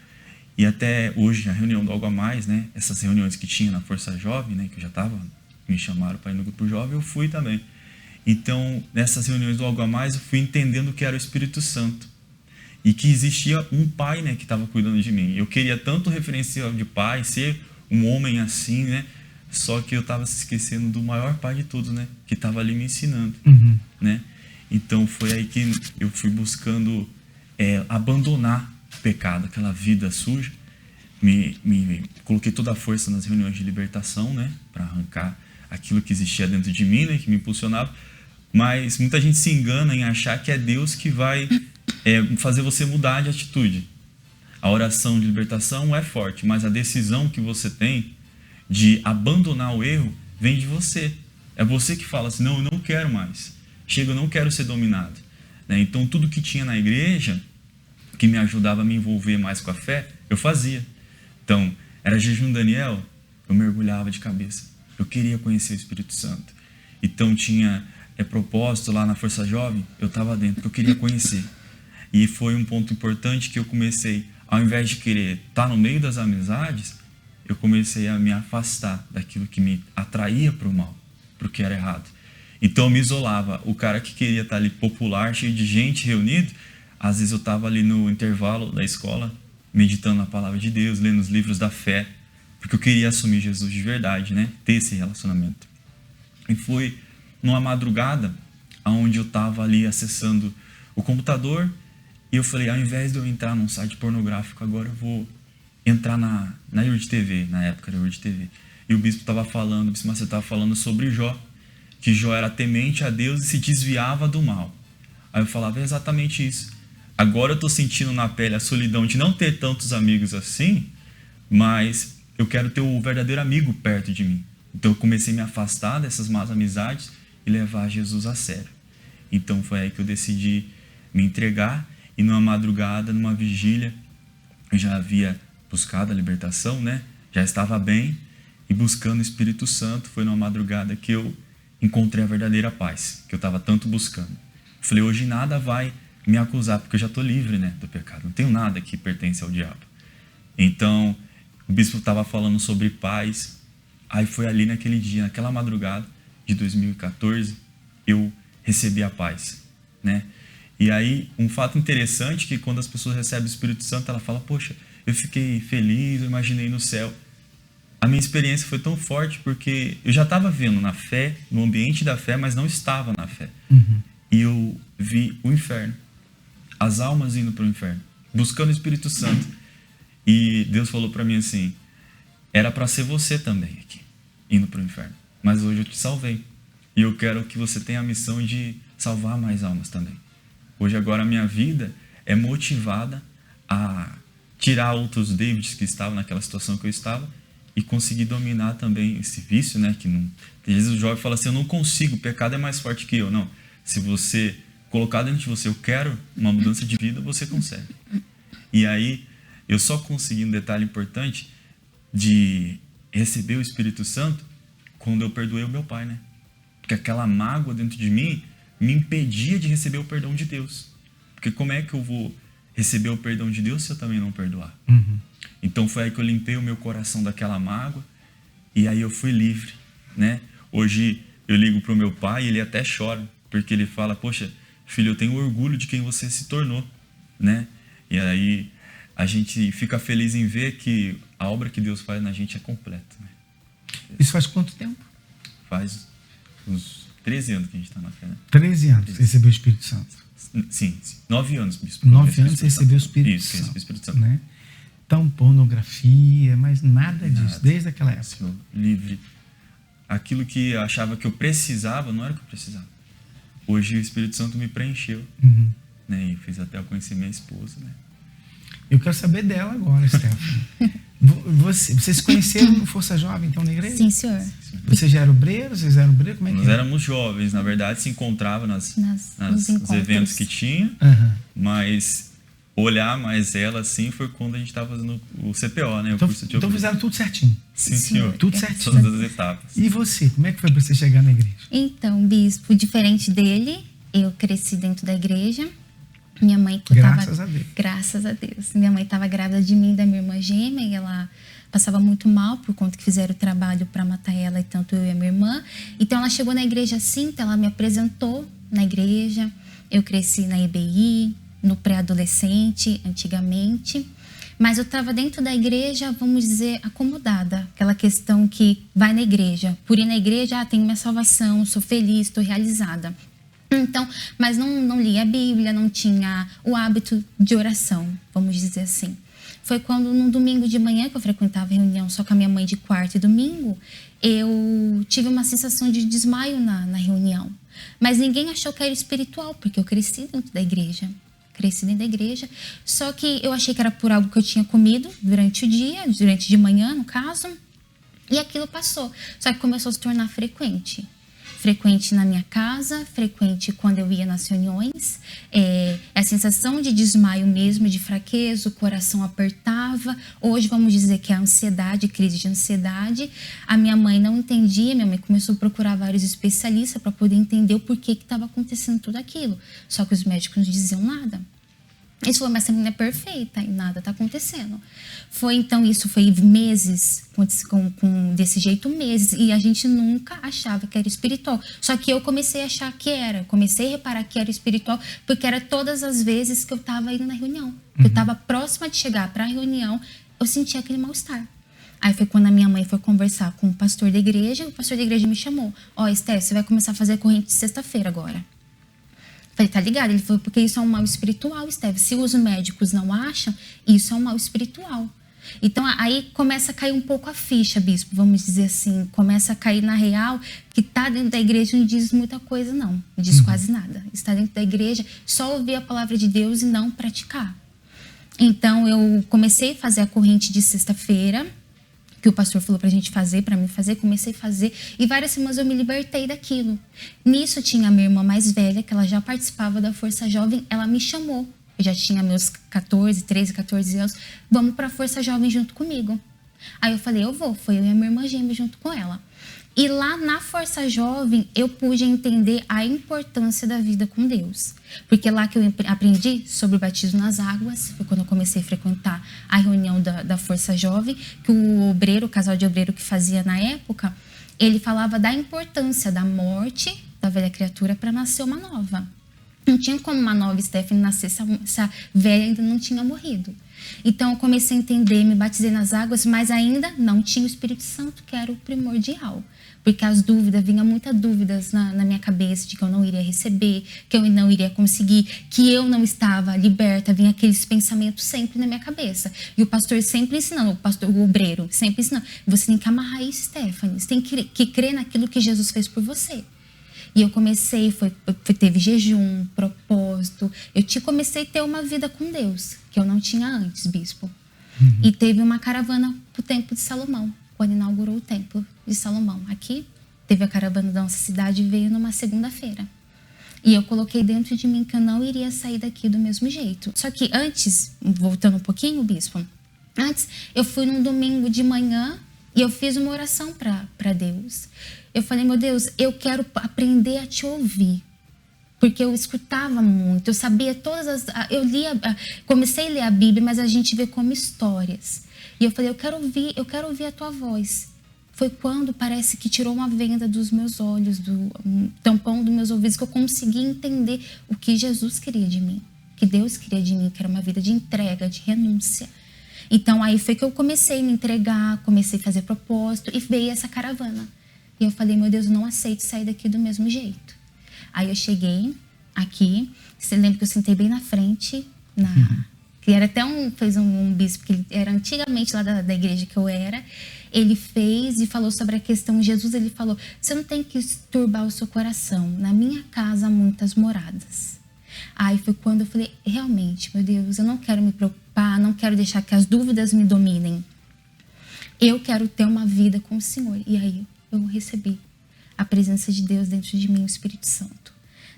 E até hoje, a reunião do Algo a Mais, né? Essas reuniões que tinha na Força Jovem, né? Que eu já estava, me chamaram para ir no grupo jovem, eu fui também. Então, nessas reuniões do Algo a Mais, eu fui entendendo que era o Espírito Santo. E que existia um pai, né? Que estava cuidando de mim. Eu queria tanto referencial de pai, ser um homem assim, né? Só que eu estava se esquecendo do maior pai de todos, né? Que estava ali me ensinando, né? Então foi aí que eu fui buscando abandonar o pecado, aquela vida suja. Me coloquei toda a força nas reuniões de libertação, né? Para arrancar aquilo que existia dentro de mim, né? Que me impulsionava. Mas muita gente se engana em achar que é Deus que vai fazer você mudar de atitude. A oração de libertação é forte, mas a decisão que você tem de abandonar o erro vem de você. É você que fala assim, não, eu não quero mais. Chega, eu não quero ser dominado. Né? Então, tudo que tinha na igreja, que me ajudava a me envolver mais com a fé, eu fazia. Então, era jejum Daniel, eu mergulhava de cabeça. Eu queria conhecer o Espírito Santo. Então, tinha propósito lá na Força Jovem, eu estava dentro, porque eu queria conhecer. E foi um ponto importante que eu comecei, ao invés de querer estar no meio das amizades, eu comecei a me afastar daquilo que me atraía para o mal, para o que era errado. Então eu me isolava. O cara que queria estar ali popular, cheio de gente reunido, às vezes eu estava ali no intervalo da escola, meditando na palavra de Deus, lendo os livros da fé, porque eu queria assumir Jesus de verdade, né? Ter esse relacionamento. E foi numa madrugada, onde eu estava ali acessando o computador, e eu falei, ao invés de eu entrar num site pornográfico, agora eu vou entrar na Yurd TV, na época da Yurd TV. E o bispo estava falando, o bispo Macedo estava falando sobre Jó, que Jó era temente a Deus e se desviava do mal. Aí eu falava, é exatamente isso. Agora eu estou sentindo na pele a solidão de não ter tantos amigos assim, mas eu quero ter o verdadeiro amigo perto de mim. Então eu comecei a me afastar dessas más amizades e levar Jesus a sério. Então foi aí que eu decidi me entregar, e numa madrugada, numa vigília, eu já havia buscado a libertação, né? Já estava bem, e buscando o Espírito Santo, foi numa madrugada que eu encontrei a verdadeira paz, que eu estava tanto buscando. Eu falei, hoje nada vai me acusar, porque eu já estou livre, né, do pecado, não tenho nada que pertence ao diabo. Então, o bispo estava falando sobre paz, aí foi ali naquele dia, naquela madrugada de 2014, eu recebi a paz, né? E aí, um fato interessante, que quando as pessoas recebem o Espírito Santo, ela fala, poxa, eu fiquei feliz, eu imaginei no céu. A minha experiência foi tão forte porque eu já estava vendo na fé, no ambiente da fé, mas não estava na fé. Uhum. E eu vi o inferno, as almas indo para o inferno, buscando o Espírito Santo. E Deus falou para mim assim, era para ser você também aqui, indo para o inferno. Mas hoje eu te salvei. E eu quero que você tenha a missão de salvar mais almas também. Hoje agora a minha vida é motivada a tirar outros Davids que estavam naquela situação que eu estava e conseguir dominar também esse vício, né? Que não... Às vezes o jovem fala assim, eu não consigo, o pecado é mais forte que eu. Não, se você colocar dentro de você, eu quero uma mudança de vida, você consegue. E aí, eu só consegui um detalhe importante de receber o Espírito Santo quando eu perdoei o meu pai, né? Porque aquela mágoa dentro de mim me impedia de receber o perdão de Deus. Porque como é que eu vou receber o perdão de Deus se eu também não perdoar? Uhum. Então foi aí que eu limpei o meu coração daquela mágoa e aí eu fui livre, né? Hoje eu ligo pro meu pai e ele até chora, porque ele fala, poxa, filho, eu tenho orgulho de quem você se tornou, né? E aí a gente fica feliz em ver que a obra que Deus faz na gente é completa, né? Isso faz quanto tempo? Faz uns 13 anos que a gente está na fé, né? 13 anos, você recebeu o Espírito Santo. Sim. 9 anos, bispo. 9 anos você recebeu o Espírito Santo. Santo. Isso, Espírito Santo. Né? Então, pornografia, mas nada disso, desde aquela época. Senhor, livre. Aquilo que eu achava que eu precisava, não era o que eu precisava. Hoje o Espírito Santo me preencheu, né? E fez até eu conhecer minha esposa, né? Eu quero saber dela agora, Stephanie. Vocês se conheceram no Força Jovem, então, na igreja? Sim, senhor. Vocês já eram obreiros? Vocês eram obreiros? Como é que Nós éramos jovens, na verdade, se encontrava nos eventos que tinha, mas olhar mais ela, assim, foi quando a gente estava fazendo o CPO, né? Então fizeram tudo certinho? Sim, senhor. Tudo certinho. Todas as etapas. E você? Como é que foi para você chegar na igreja? Então, bispo, diferente dele, eu cresci dentro da igreja. Minha mãe Graças a Deus. Graças a Deus. Minha mãe estava grávida de mim e da minha irmã gêmea e ela passava muito mal por conta que fizeram o trabalho para matar ela, e tanto eu e a minha irmã. Então ela chegou na igreja assim, então ela me apresentou na igreja. Eu cresci na EBI, no pré-adolescente, antigamente. Mas eu estava dentro da igreja, vamos dizer, acomodada. Aquela questão que vai na igreja. Por ir na igreja, tenho minha salvação, sou feliz, estou realizada. Então, mas não lia a Bíblia, não tinha o hábito de oração, vamos dizer assim. Foi quando, num domingo de manhã, que eu frequentava reunião só com a minha mãe de quarta e domingo, eu tive uma sensação de desmaio na reunião. Mas ninguém achou que era espiritual, porque eu cresci dentro da igreja. cresci dentro da igreja. Só que eu achei que era por algo que eu tinha comido durante o dia, durante de manhã, no caso. E aquilo passou. Só que começou a se tornar frequente. Frequente na minha casa, frequente quando eu ia nas reuniões. A sensação de desmaio mesmo, de fraqueza, o coração apertava. Hoje vamos dizer que é ansiedade, crise de ansiedade. A minha mãe não entendia, minha mãe começou a procurar vários especialistas para poder entender o porquê que estava acontecendo tudo aquilo. Só que os médicos não diziam nada. Eles falaram, mas essa menina é perfeita e nada está acontecendo. Isso foi meses, desse jeito meses. E a gente nunca achava que era espiritual. Só que eu comecei a achar que era. Comecei a reparar que era espiritual, porque era todas as vezes que eu estava indo na reunião. Eu estava próxima de chegar para a reunião, eu sentia aquele mal-estar. Aí foi quando a minha mãe foi conversar com o pastor da igreja, e o pastor da igreja me chamou. Esther, você vai começar a fazer corrente de sexta-feira agora. Falei, tá ligado? Ele falou, porque isso é um mal espiritual, Esteve. Se os médicos não acham, isso é um mal espiritual. Então, aí começa a cair um pouco a ficha, bispo, vamos dizer assim. Começa a cair na real, que tá dentro da igreja não diz muita coisa, não. Não diz quase nada. Está dentro da igreja, só ouvir a palavra de Deus e não praticar. Então, eu comecei a fazer a corrente de sexta-feira, que o pastor falou pra gente fazer, pra mim fazer, comecei a fazer, e várias semanas eu me libertei daquilo. Nisso tinha a minha irmã mais velha, que ela já participava da Força Jovem, ela me chamou. Eu já tinha meus 13, 14 anos, vamos pra Força Jovem junto comigo. Aí eu falei, eu vou, foi eu e a minha irmã gêmea junto com ela. E lá na Força Jovem, eu pude entender a importância da vida com Deus. Porque lá que eu aprendi sobre o batismo nas águas, foi quando eu comecei a frequentar a reunião da Força Jovem, que o casal de obreiro que fazia na época, ele falava da importância da morte da velha criatura para nascer uma nova. Não tinha como uma nova Stephanie nascer se a velha ainda não tinha morrido. Então eu comecei a entender, me batizei nas águas, mas ainda não tinha o Espírito Santo, que era o primordial. Porque as dúvidas, vinha muitas dúvidas na minha cabeça de que eu não iria receber, que eu não iria conseguir, que eu não estava liberta, vinha aqueles pensamentos sempre na minha cabeça. E o pastor sempre ensinando, o obreiro sempre ensinando, você tem que amarrar isso, Stephanie, você tem que crer naquilo que Jesus fez por você. E eu comecei, teve jejum, propósito, comecei a ter uma vida com Deus, que eu não tinha antes, bispo. E teve uma caravana pro Templo de Salomão, quando inaugurou o Templo de Salomão. Aqui, teve a caravana da nossa cidade e veio numa segunda-feira. E eu coloquei dentro de mim que eu não iria sair daqui do mesmo jeito. Só que antes, voltando um pouquinho, bispo, antes eu fui num domingo de manhã e eu fiz uma oração para Deus. Eu falei, meu Deus, eu quero aprender a te ouvir. Porque eu escutava muito, eu sabia comecei a ler a Bíblia, mas a gente vê como histórias. E eu falei, eu quero ouvir a tua voz. Foi quando parece que tirou uma venda dos meus olhos, um tampão dos meus ouvidos, que eu consegui entender o que Jesus queria de mim, que Deus queria de mim, que era uma vida de entrega, de renúncia. Então aí foi que eu comecei a me entregar, comecei a fazer propósito e veio essa caravana. E eu falei, meu Deus, eu não aceito sair daqui do mesmo jeito. Aí eu cheguei aqui, você lembra que eu sentei bem na frente, que era até fez um bispo, que ele era antigamente lá da igreja que eu era, ele fez e falou sobre a questão de Jesus, ele falou, você não tem que turbar o seu coração, na minha casa há muitas moradas. Aí foi quando eu falei, realmente, meu Deus, eu não quero me preocupar, não quero deixar que as dúvidas me dominem. Eu quero ter uma vida com o Senhor. E aí eu recebi a presença de Deus dentro de mim, o Espírito Santo.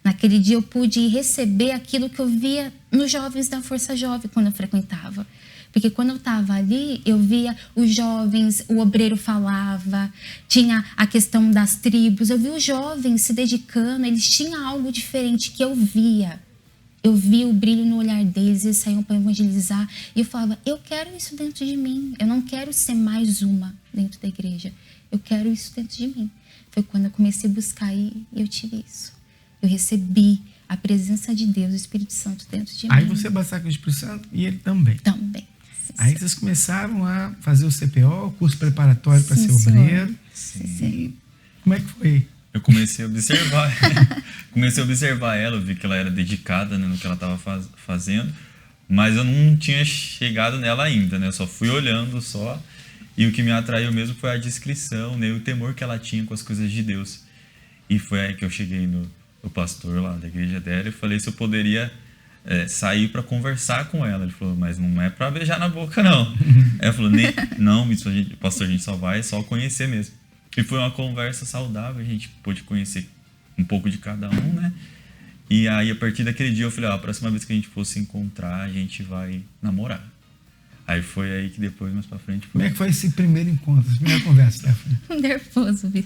Naquele dia eu pude receber aquilo que eu via nos jovens da Força Jovem quando eu frequentava. Porque quando eu estava ali, eu via os jovens, o obreiro falava, tinha a questão das tribos, eu via os jovens se dedicando, eles tinham algo diferente que eu via. Eu via o brilho no olhar deles, eles saíam para evangelizar. E eu falava, eu quero isso dentro de mim. Eu não quero ser mais uma dentro da igreja. Eu quero isso dentro de mim. Foi quando eu comecei a buscar e eu tive isso. Eu recebi a presença de Deus, o Espírito Santo dentro de mim. Aí você batizou com o Espírito Santo e ele também. Também. Sim, aí vocês começaram a fazer o CPO, o curso preparatório para ser obreiro. Sim. Como é que foi? Eu comecei a observar ela, eu vi que ela era dedicada, né, no que ela estava fazendo, mas eu não tinha chegado nela ainda, né? Eu só fui olhando só, e o que me atraiu mesmo foi a discrição, né, o temor que ela tinha com as coisas de Deus. E foi aí que eu cheguei no pastor lá da igreja dela e falei se eu poderia sair para conversar com ela. Ele falou, mas não é para beijar na boca, não. Ela falou, não, pastor, a gente só vai conhecer mesmo. E foi uma conversa saudável, a gente pôde conhecer um pouco de cada um, né? E aí, a partir daquele dia, eu falei, a próxima vez que a gente for se encontrar, a gente vai namorar. Aí foi aí que depois, mais pra frente... Como é que foi esse primeiro encontro, essa primeira conversa, Stephanie? Nervoso, viu?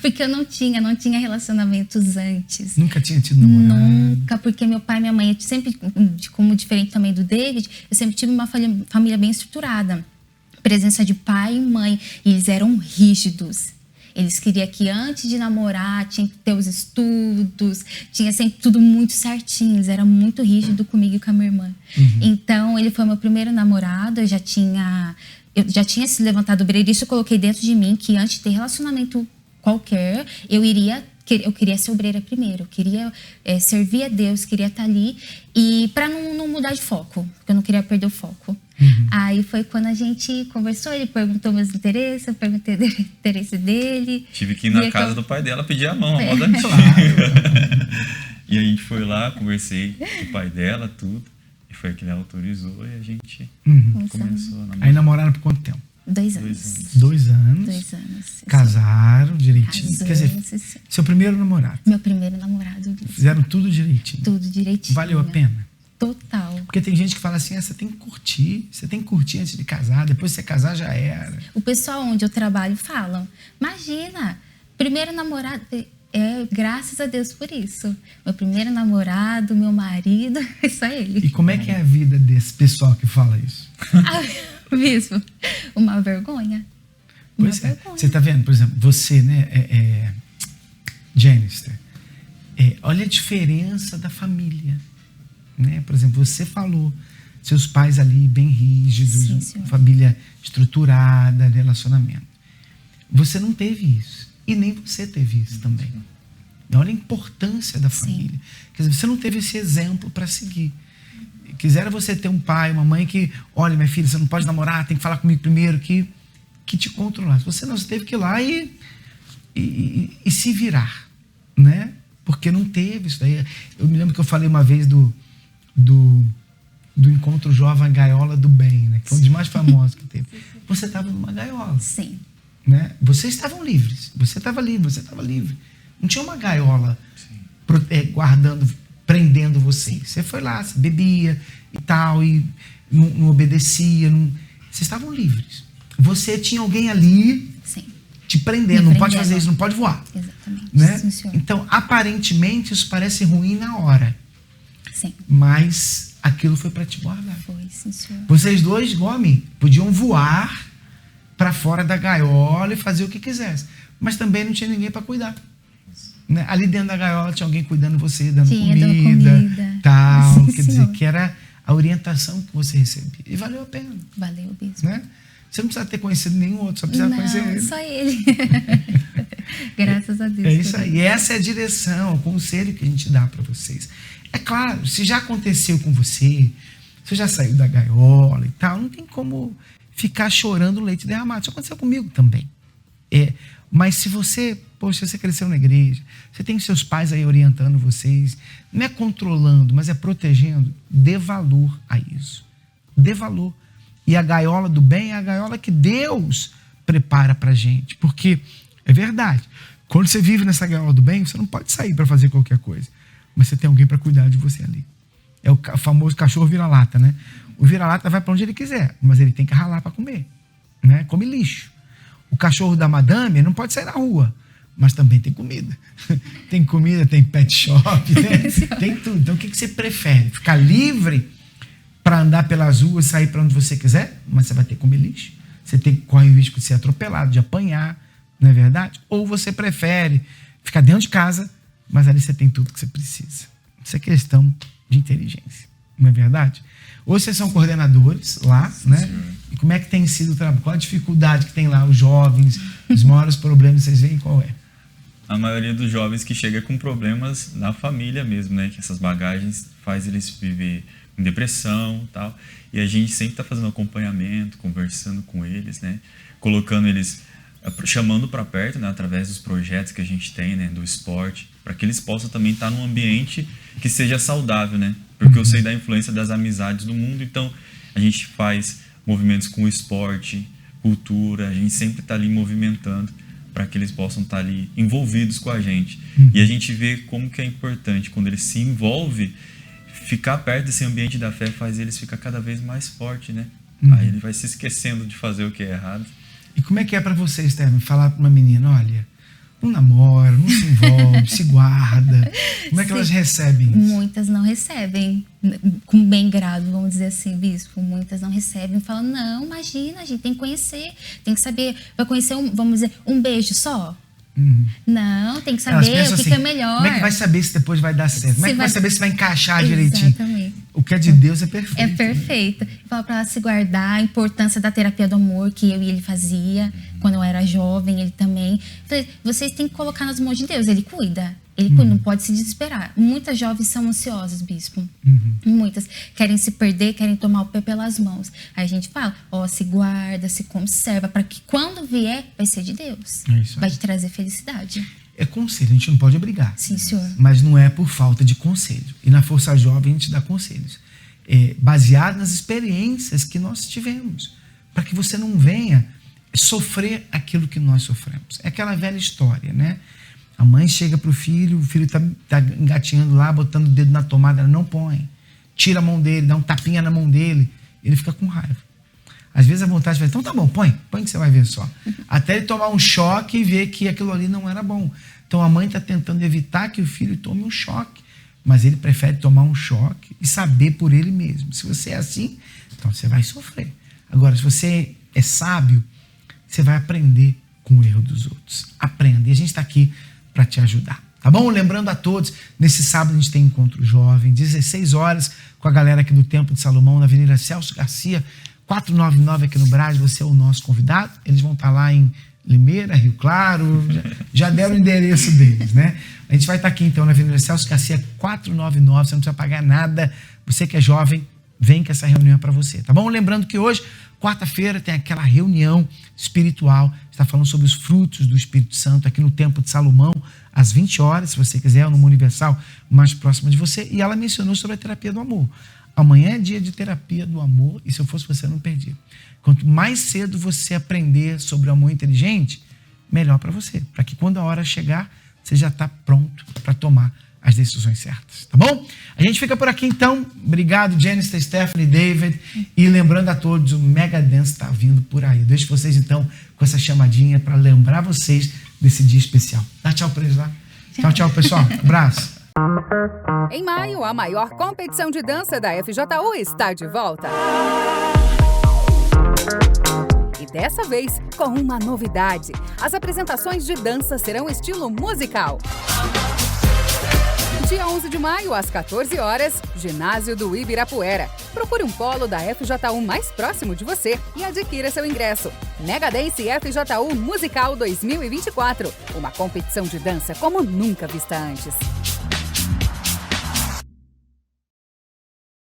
Porque eu não tinha relacionamentos antes. Nunca tinha tido namorado? Nunca, porque meu pai e minha mãe, sempre, como diferente também do David, eu sempre tive uma família bem estruturada. Presença de pai e mãe, e eles eram rígidos. Eles queriam que antes de namorar tinha que ter os estudos, tinha sempre tudo muito certinho. Eles eram muito rígidos comigo e com a minha irmã. Então, ele foi meu primeiro namorado. Eu já tinha se levantado o obreiro. Eu coloquei dentro de mim que antes de ter relacionamento qualquer, eu queria ser obreira primeiro. Eu queria servir a Deus, queria estar ali. E para não mudar de foco, porque eu não queria perder o foco. Aí foi quando a gente conversou, ele perguntou meus interesses, eu perguntei o interesse dele. Tive que ir na casa do pai dela pedir a mão, a moda antiga. E a gente foi lá, conversei com o pai dela, tudo. E foi que ele autorizou e a gente começou a namorar. Aí namoraram por quanto tempo? 2 anos. 2 anos. 2 anos. Casaram direitinho. Casou, Quer dizer, seu primeiro namorado. Meu primeiro namorado. Fizeram tudo direitinho. Tudo direitinho. Valeu a pena? Total. Porque tem gente que fala assim, você tem que curtir antes de casar, depois de você casar já era. O pessoal onde eu trabalho falam, imagina, primeiro namorado, graças a Deus por isso. Meu primeiro namorado, meu marido, é só ele. E como é que é a vida desse pessoal que fala isso? Mesmo, uma vergonha. Pois é. Você tá vendo, por exemplo, você, né, Janister, olha a diferença da família. Né? Por exemplo, você falou, seus pais ali bem rígidos, família estruturada, relacionamento. Você não teve isso. E nem você teve isso também. Olha a importância da família. Quer dizer, você não teve esse exemplo para seguir. Quisera você ter um pai, uma mãe que, olha, minha filha, você não pode namorar, tem que falar comigo primeiro, que te controlasse. Você não, você teve que ir lá e se virar, né? Porque não teve isso daí. Eu me lembro que eu falei uma vez do Encontro Jovem Gaiola do Bem, né? Que foi um dos mais famosos que teve. Você estava numa gaiola. Sim. Né? Vocês estavam livres. Você estava livre. Não tinha uma gaiola prendendo vocês. Você foi lá, você bebia e tal, e não obedecia. Vocês estavam livres. Você tinha alguém ali te prendendo. Não pode fazer isso, não pode voar. Exatamente. Né? Então, aparentemente, isso parece ruim na hora. Sim. Mas aquilo foi para te guardar. Foi, sim, senhor. Vocês dois, Gomes, podiam voar para fora da gaiola e fazer o que quisesse. Mas também não tinha ninguém para cuidar. Né? Ali dentro da gaiola tinha alguém cuidando de você, dando comida. Tal. Quer dizer, que era a orientação que você recebia. E valeu a pena. Valeu mesmo. Né? Você não precisa ter conhecido nenhum outro, só precisa conhecer ele. Só ele. Graças a Deus. É isso aí. E essa é a direção, o conselho que a gente dá para vocês. É claro, se já aconteceu com você já saiu da gaiola e tal, não tem como ficar chorando leite derramado. Isso aconteceu comigo também. Mas se você, você cresceu na igreja, você tem seus pais aí orientando vocês, não é controlando, mas é protegendo, dê valor a isso. Dê valor. E a gaiola do bem é a gaiola que Deus prepara pra gente. Porque, é verdade, quando você vive nessa gaiola do bem, você não pode sair para fazer qualquer coisa. Mas você tem alguém para cuidar de você ali. É o famoso cachorro vira-lata, né? O vira-lata vai para onde ele quiser, mas ele tem que ralar para comer. Né? Come lixo. O cachorro da madame não pode sair na rua, mas também tem comida. Tem comida, tem pet shop, né? Tem tudo. Então, o que você prefere? Ficar livre para andar pelas ruas, sair para onde você quiser, mas você vai ter que comer lixo. Você corre o risco de ser atropelado, de apanhar, não é verdade? Ou você prefere ficar dentro de casa, mas ali você tem tudo que você precisa. Isso é questão de inteligência, não é verdade? Ou vocês são coordenadores lá, né? E como é que tem sido o trabalho? Qual a dificuldade que tem lá os jovens? Os maiores problemas, vocês veem qual é? A maioria dos jovens que chega com problemas na família mesmo, né? Que essas bagagens faz eles viver em depressão e tal. E a gente sempre está fazendo acompanhamento, conversando com eles, né? Colocando eles, chamando para perto, né? Através dos projetos que a gente tem, né? Do esporte. para que eles possam também estar num ambiente que seja saudável, né? Porque eu sei da influência das amizades do mundo, então a gente faz movimentos com esporte, cultura, a gente sempre está ali movimentando para que eles possam estar ali envolvidos com a gente. E a gente vê como que é importante, quando eles se envolvem, ficar perto desse ambiente da fé faz eles ficar cada vez mais forte, né? Aí ele vai se esquecendo de fazer o que é errado. E como é que é para você, Stefano, falar para uma menina, olha, não namora, não se envolve, se guarda? Como é que elas recebem isso? Muitas não recebem com bem grado, vamos dizer assim, bispo. Muitas não recebem, falam, não, imagina, a gente tem que conhecer, tem que saber, vai conhecer, vamos dizer, um beijo só? Não, tem que saber o que é melhor. Como é que vai saber se depois vai dar certo? Como é que vai saber se vai encaixar direitinho? Exatamente. O que é de Deus é perfeito. É perfeito. Fala para ela se guardar, a importância da terapia do amor que eu e ele fazia quando eu era jovem, ele também. Falei, vocês têm que colocar nas mãos de Deus, ele cuida. Ele não pode se desesperar. Muitas jovens são ansiosas, bispo. Muitas querem se perder, querem tomar o pé pelas mãos. Aí a gente fala, se guarda, se conserva, para que quando vier, vai ser de Deus. Vai te trazer felicidade. É conselho, a gente não pode obrigar. Sim, senhor. Mas não é por falta de conselho. E na Força Jovem a gente dá conselhos. Baseado nas experiências que nós tivemos. Para que você não venha sofrer aquilo que nós sofremos. É aquela velha história, né? A mãe chega pro filho, o filho tá engatinhando lá, botando o dedo na tomada, ela não põe. Tira a mão dele, dá um tapinha na mão dele, ele fica com raiva. Às vezes a vontade vai, então tá bom, põe que você vai ver só. Até ele tomar um choque e ver que aquilo ali não era bom. Então a mãe está tentando evitar que o filho tome um choque, mas ele prefere tomar um choque e saber por ele mesmo. Se você é assim, então você vai sofrer. Agora, se você é sábio, você vai aprender com o erro dos outros. Aprenda. E a gente está aqui para te ajudar, tá bom? Lembrando a todos, nesse sábado a gente tem Encontro Jovem, 16 horas, com a galera aqui do Templo de Salomão, na Avenida Celso Garcia, 499 aqui no Brás. Você é o nosso convidado. Eles vão estar lá em Limeira, Rio Claro, já deram o endereço deles, né? A gente vai estar aqui então na Avenida Celso Garcia, 499, você não precisa pagar nada. Você que é jovem, vem que essa reunião é para você, tá bom? Lembrando que hoje, quarta-feira, tem aquela reunião espiritual, está falando sobre os frutos do Espírito Santo aqui no Templo de Salomão, às 20 horas, se você quiser, no Universal mais próximo de você. E ela mencionou sobre a terapia do amor. Amanhã é dia de terapia do amor, e se eu fosse você, eu não perdia. Quanto mais cedo você aprender sobre o amor inteligente, melhor para você, para que quando a hora chegar, você já está pronto para tomar as decisões certas, tá bom? A gente fica por aqui então. Obrigado, Janice, Stephanie, David. E lembrando a todos, o Mega Dance está vindo por aí. Eu deixo vocês então com essa chamadinha para lembrar vocês desse dia especial. Dá tchau para eles lá. Tchau, pessoal. Abraço. Em maio, a maior competição de dança da FJU está de volta. E dessa vez, com uma novidade. As apresentações de dança serão estilo musical. Dia 11 de maio, às 14 horas, ginásio do Ibirapuera. Procure um polo da FJU mais próximo de você e adquira seu ingresso. Mega Dance FJU Musical 2024. Uma competição de dança como nunca vista antes.